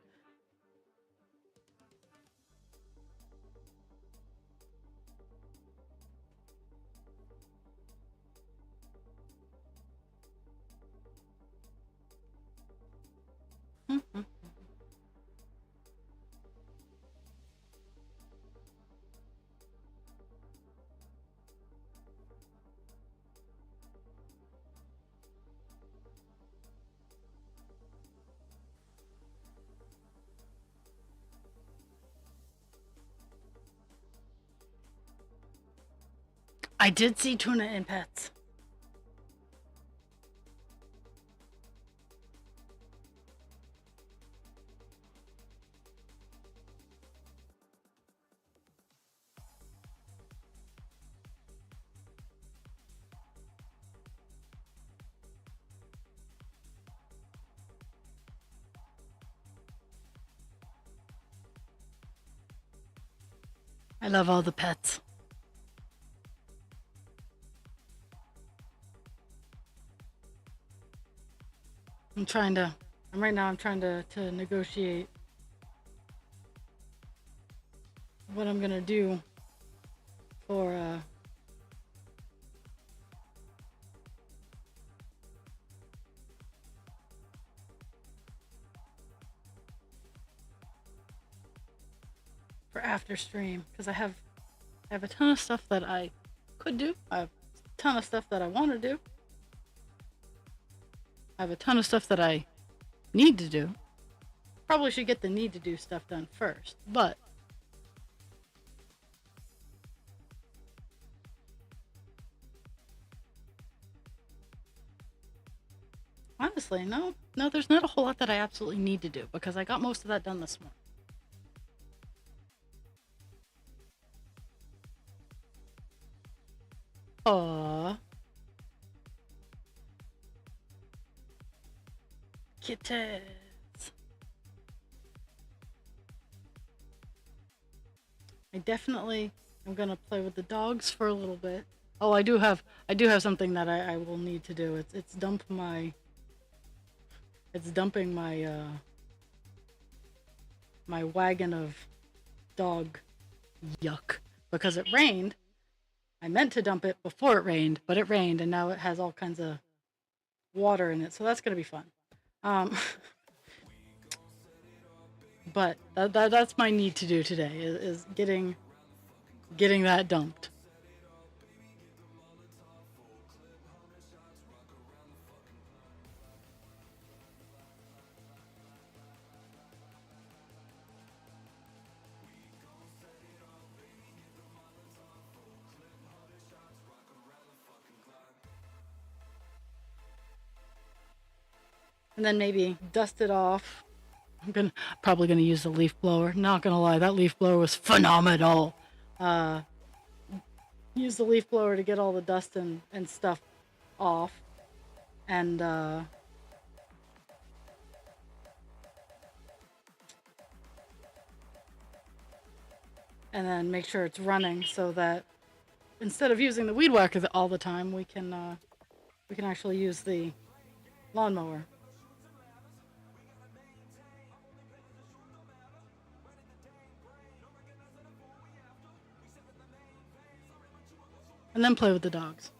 I did see tuna in pets. I love all the pets. Right now I'm trying to negotiate what I'm gonna do for after stream, because I have a ton of stuff that I could do. I have a ton of stuff that I want to do. I have a ton of stuff that I need to do. Probably should get the need to do stuff done first, but honestly, no, there's not a whole lot that I absolutely need to do because I got most of that done this morning. Aww. Kittens. I definitely am gonna play with the dogs for a little bit. Oh, I do have something that I will need to do. It's dumping my my wagon of dog yuck because it rained. I meant to dump it before it rained, but it rained and now it has all kinds of water in it, so that's gonna be fun. But that's my need to do today is getting that dumped. and then maybe dust it off. Probably gonna use the leaf blower. Not gonna lie, that leaf blower was phenomenal. Uh, use the leaf blower to get all the dust and stuff off, and then make sure it's running so that instead of using the weed whacker all the time, we can actually use the lawnmower. And then play with the dogs.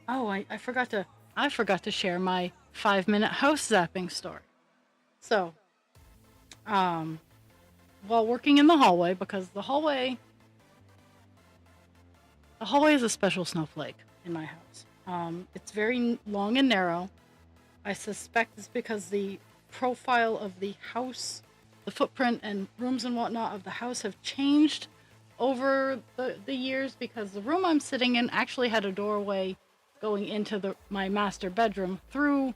Oh, I forgot to share my 5-minute house zapping story. So, while working in the hallway, because the hallway is a special snowflake in my house. It's very long and narrow. I suspect it's because the profile of the house, the footprint and rooms and whatnot of the house have changed over the years, because the room I'm sitting in actually had a doorway going into my master bedroom through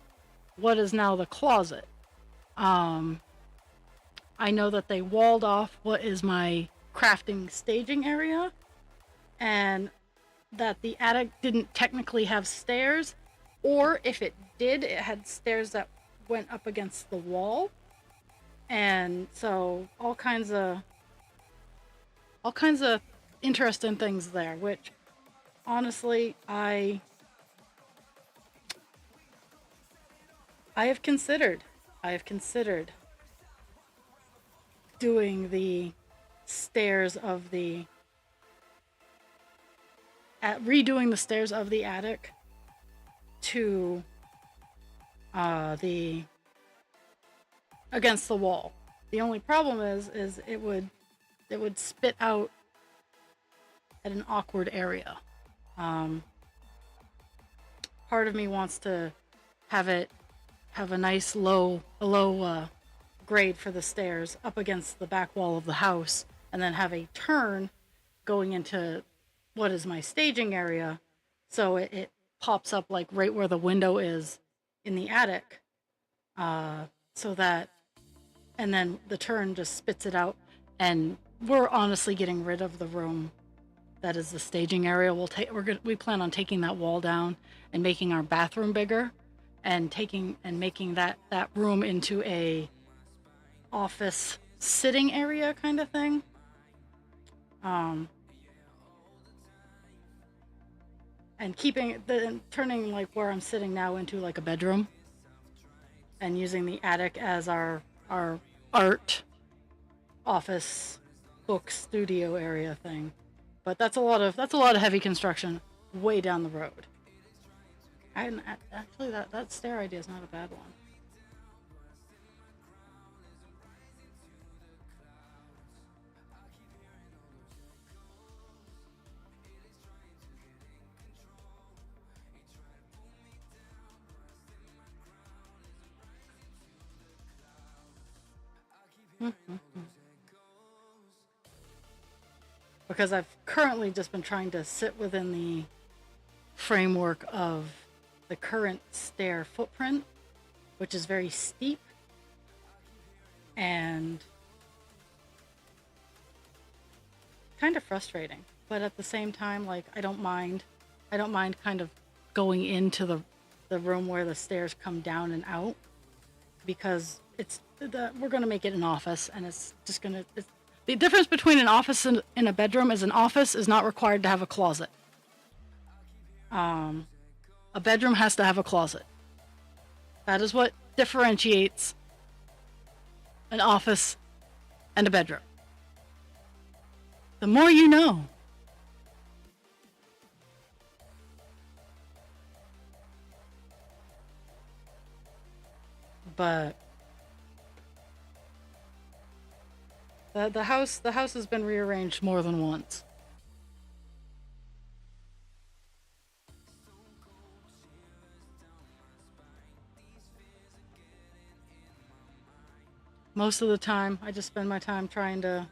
what is now the closet. I know that they walled off what is my crafting staging area, and that the attic didn't technically have stairs, or if it did, it had stairs that went up against the wall. And so all kinds of interesting things there, which honestly I have considered doing the stairs of redoing the stairs of the attic to the against the wall. The only problem is it would spit out at an awkward area. Part of me wants to have a nice low grade for the stairs up against the back wall of the house, and then have a turn going into what is my staging area, so it pops up like right where the window is in the attic, so that, and then the turn just spits it out, and we're honestly getting rid of the room that is the staging area. We plan on taking that wall down and making our bathroom bigger, and making that room into a office sitting area kind of thing. And turning like where I'm sitting now into like a bedroom, and using the attic as our art office book studio area thing. But that's a lot of heavy construction way down the road. And actually that stair idea is not a bad one. Because I've currently just been trying to sit within the framework of the current stair footprint, which is very steep and kind of frustrating. But at the same time, like, I don't mind kind of going into the room where the stairs come down and out, because we're going to make it an office, and it's just going to... The difference between an office and a bedroom is an office is not required to have a closet. A bedroom has to have a closet. That is what differentiates an office and a bedroom. The more you know. But the house has been rearranged more than once. Most of the time, I just spend my time trying to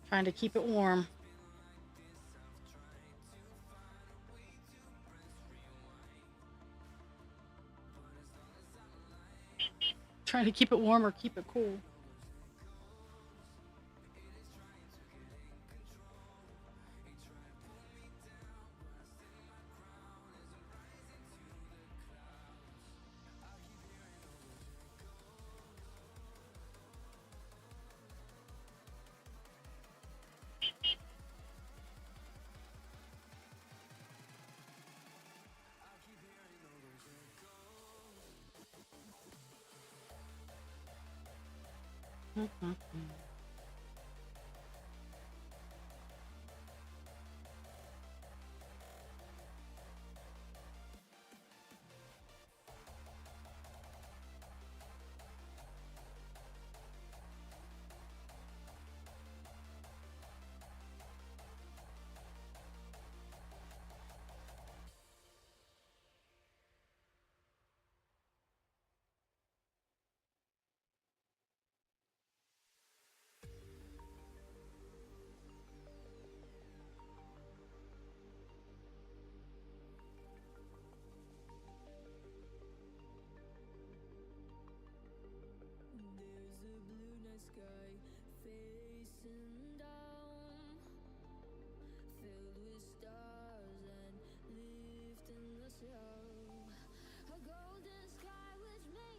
Trying to keep it warm. Trying to keep it warm or keep it cool. Mhm.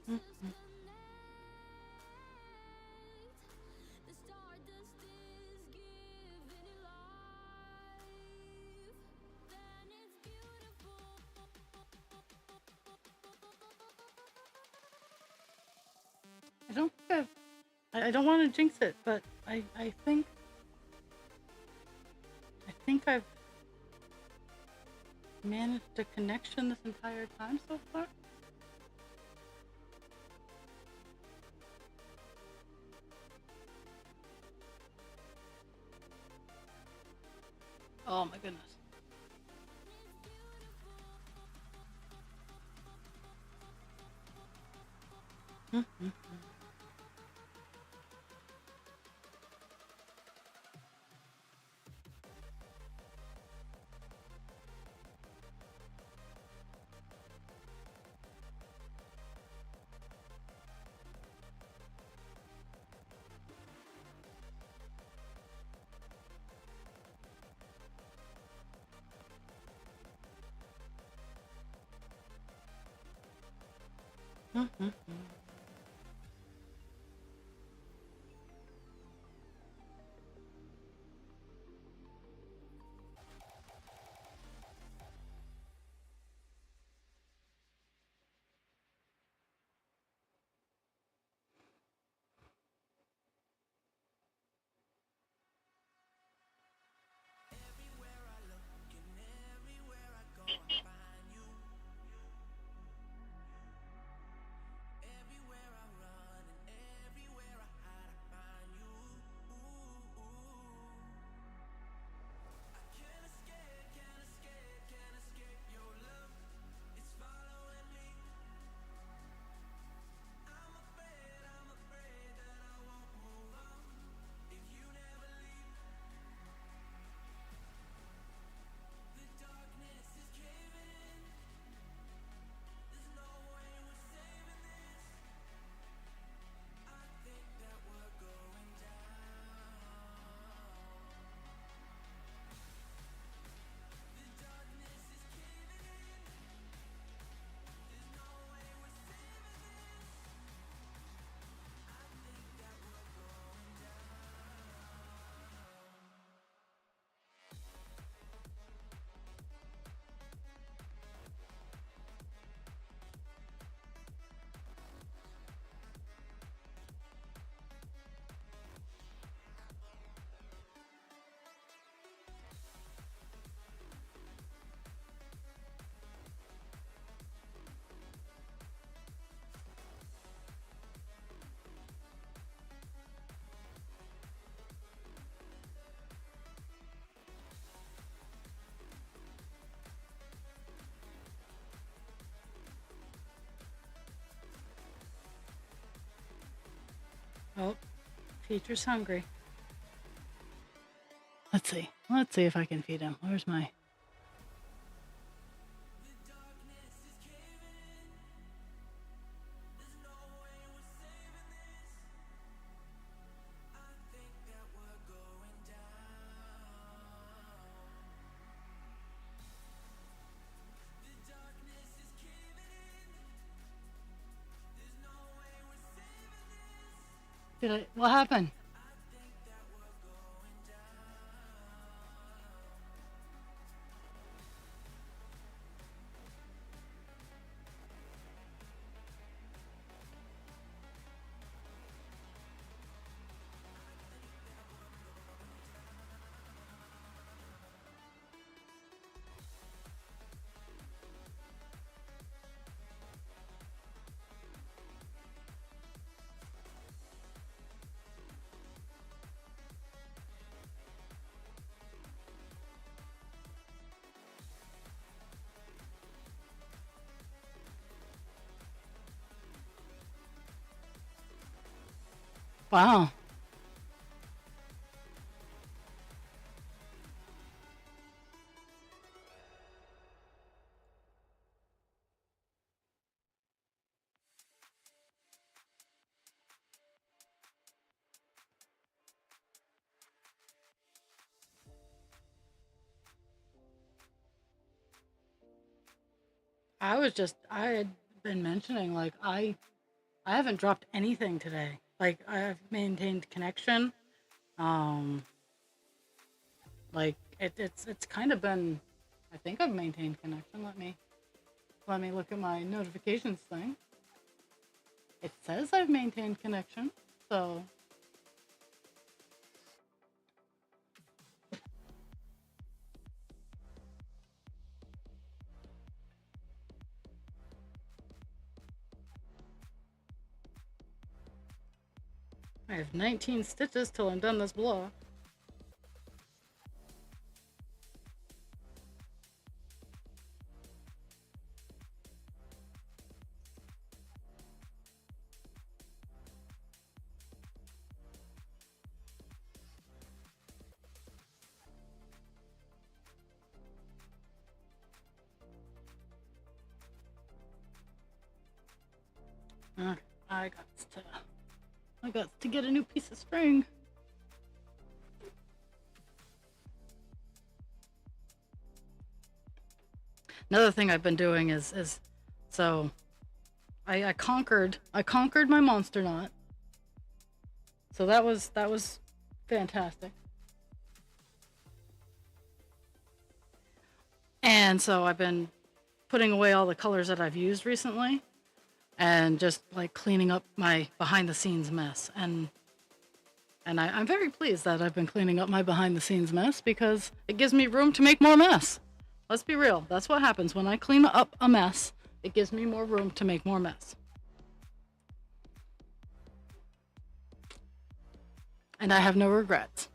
Mhm. I don't think I don't want to jinx it, but I think I've managed a connection this entire time so far. Oh my goodness. Mhm. Mhm. Oh, teacher's hungry. Let's see. Let's see if I can feed him. Where's my... Did I... What happened? Wow. I had been mentioning, like, I haven't dropped anything today. Like, I've maintained connection. Um, like, it's kind of been, I think I've maintained connection. Let me look at my notifications thing. It says I've maintained connection, so I have 19 stitches till I'm done this block. Okay, I got to I got to get a new piece of string. Another thing I've been doing is so I conquered my monster knot. So that was fantastic. And so I've been putting away all the colors that I've used recently and just like cleaning up my behind the scenes mess. And I'm very pleased that I've been cleaning up my behind the scenes mess because it gives me room to make more mess. Let's be real. That's what happens when I clean up a mess. It gives me more room to make more mess. And I have no regrets.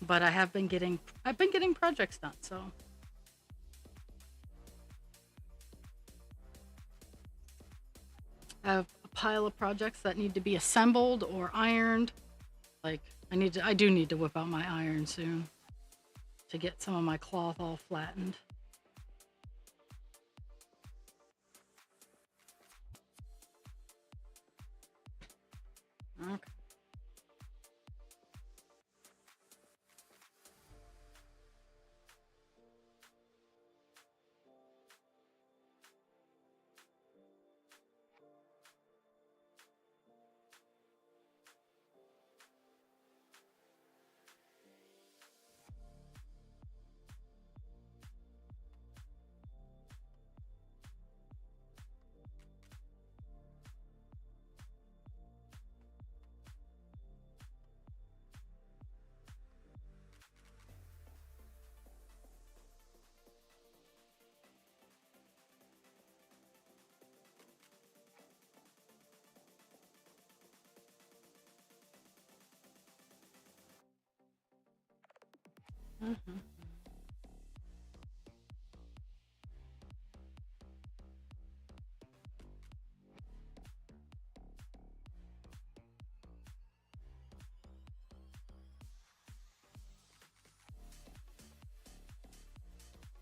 But I've been getting projects done, so I have a pile of projects that need to be assembled or ironed. Like I do need to whip out my iron soon to get some of my cloth all flattened. Okay. Mhm.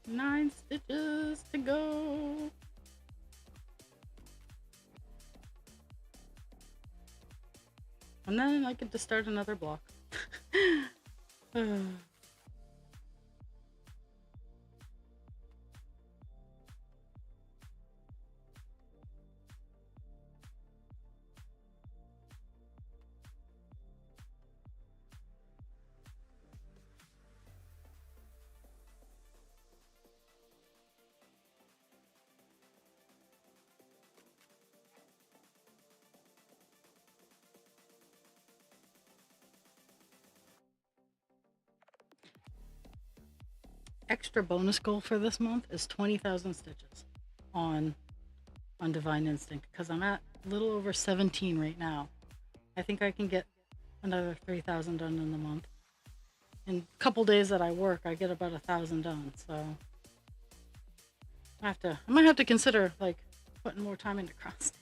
9 stitches to go. And then I get to start another block. Extra bonus goal for this month is 20,000 stitches on Divine Instinct because I'm at a little over 17 right now. I think I can get another 3,000 done in the month. In a couple days that I work, I get about 1,000 done. So I might have to consider like putting more time into cross stitch.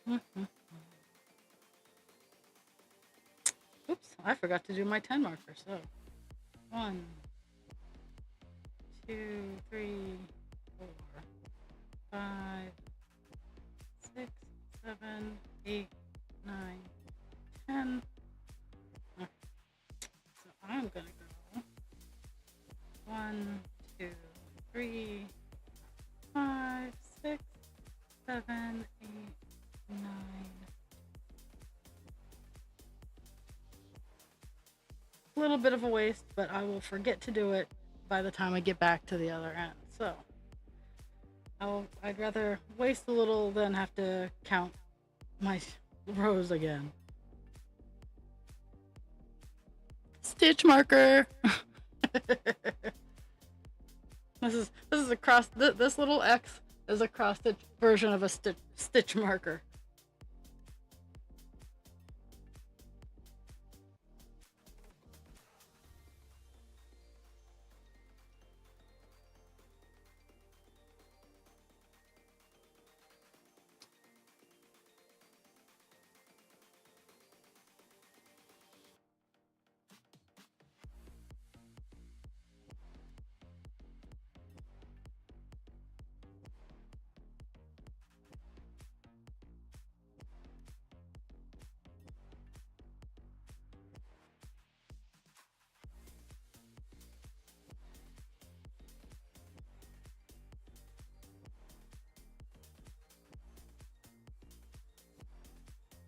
Mhm. Oops, I forgot to do my 10 marker. So 1, 2, 3, 4, 5, 6, 7, 8, 9, 10. Okay, so I'm gonna go 1, 2, 3, 5, 6, 7, 8, 9. A little bit of a waste, but I will forget to do it by the time I get back to the other end. So I'd rather waste a little than have to count my rows again. Stitch marker. This is a cross. This little X is a cross stitch version of a stitch marker.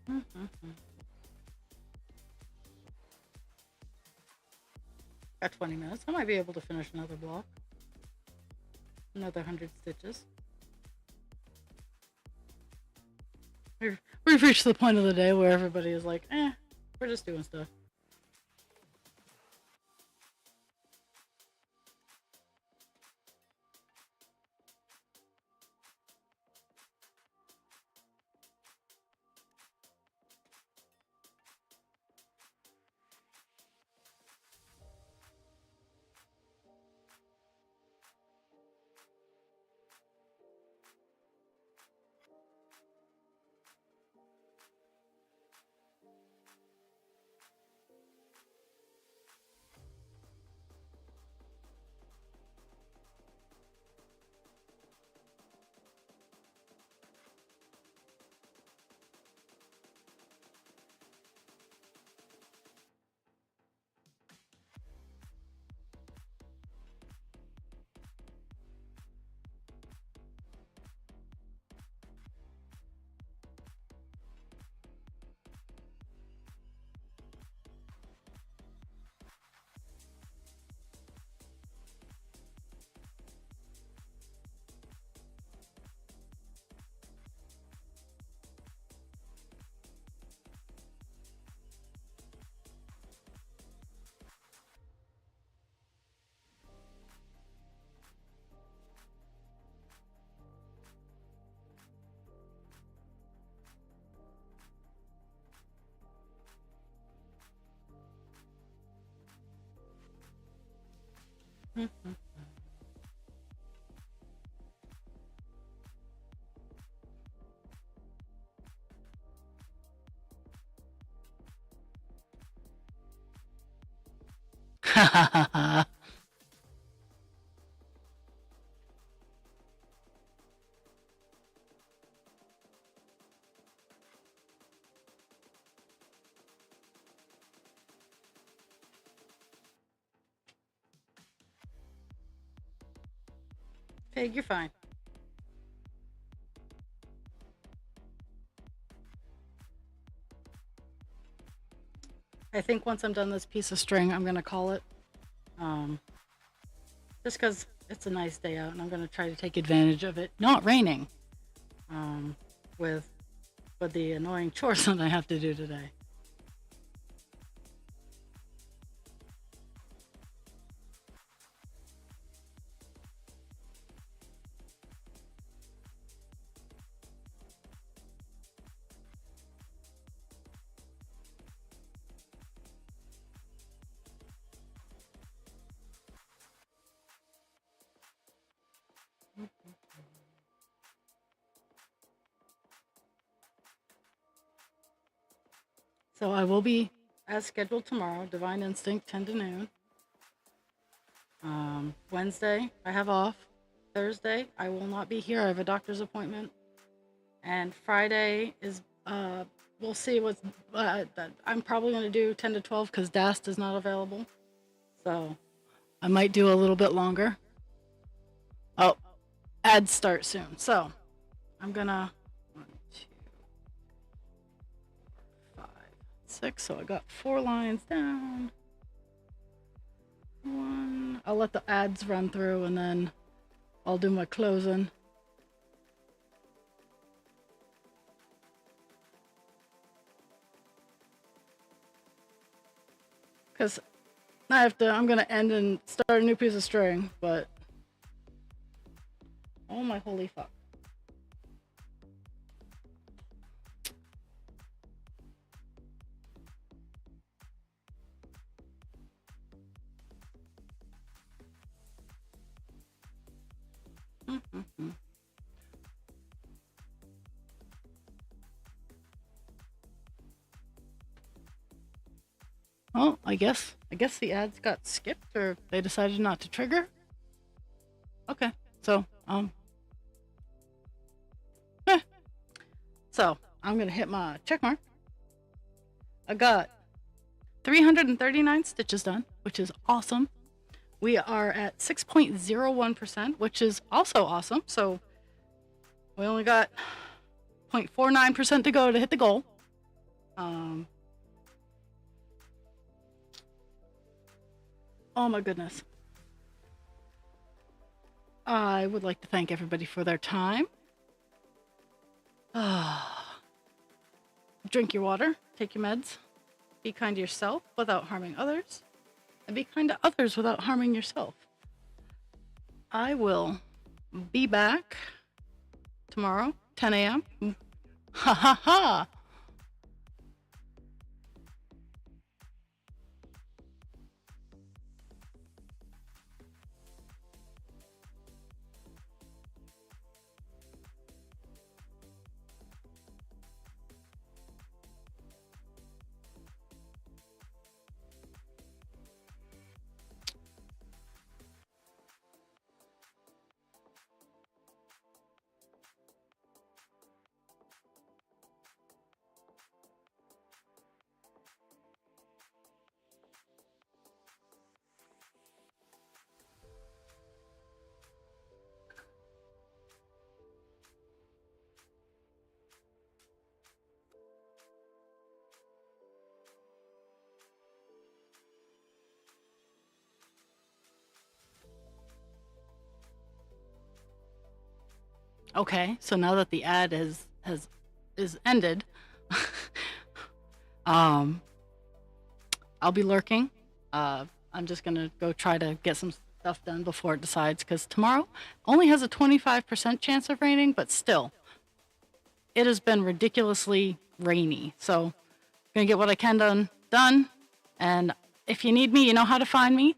Mm-hmm. Got 20 minutes. I might be able to finish another block. Another 100 stitches. We've reached the point of the day where everybody is like, we're just doing stuff. Pig, you're fine. I think once I'm done this piece of string, I'm gonna call it. Um, just because it's a nice day out, and I'm gonna try to take advantage of it not raining. Um, with the annoying chores that I have to do today. So I will be as scheduled tomorrow. Divine Instinct 10 to noon. Wednesday I have off. Thursday I will not be here. I have a doctor's appointment. And Friday is we'll see what's I'm probably going to do 10 to 12 because Dast is not available. So I might do a little bit longer. Oh, ads start soon. So I'm gonna 1, 2, 5, 6. So I got 4 lines down. 1. I'll let the ads run through and then I'll do my closing. Because I'm gonna end and start a new piece of string, but oh my holy fuck. Well, I guess the ads got skipped or they decided not to trigger. Okay, so so I'm gonna hit my check mark. I got 339 stitches done, which is awesome. We are at 6.01%, which is also awesome. So we only got 0.49% to go to hit the goal. Oh my goodness. I would like to thank everybody for their time. Drink your water, take your meds, be kind to yourself without harming others, and be kind to others without harming yourself. I will be back tomorrow, 10 a.m. Ha ha ha! Okay, so now that the ad is ended, I'll be lurking. I'm just gonna go try to get some stuff done before it decides, because tomorrow only has a 25% chance of raining, but still, it has been ridiculously rainy. So I'm gonna get what I can done, and if you need me, you know how to find me.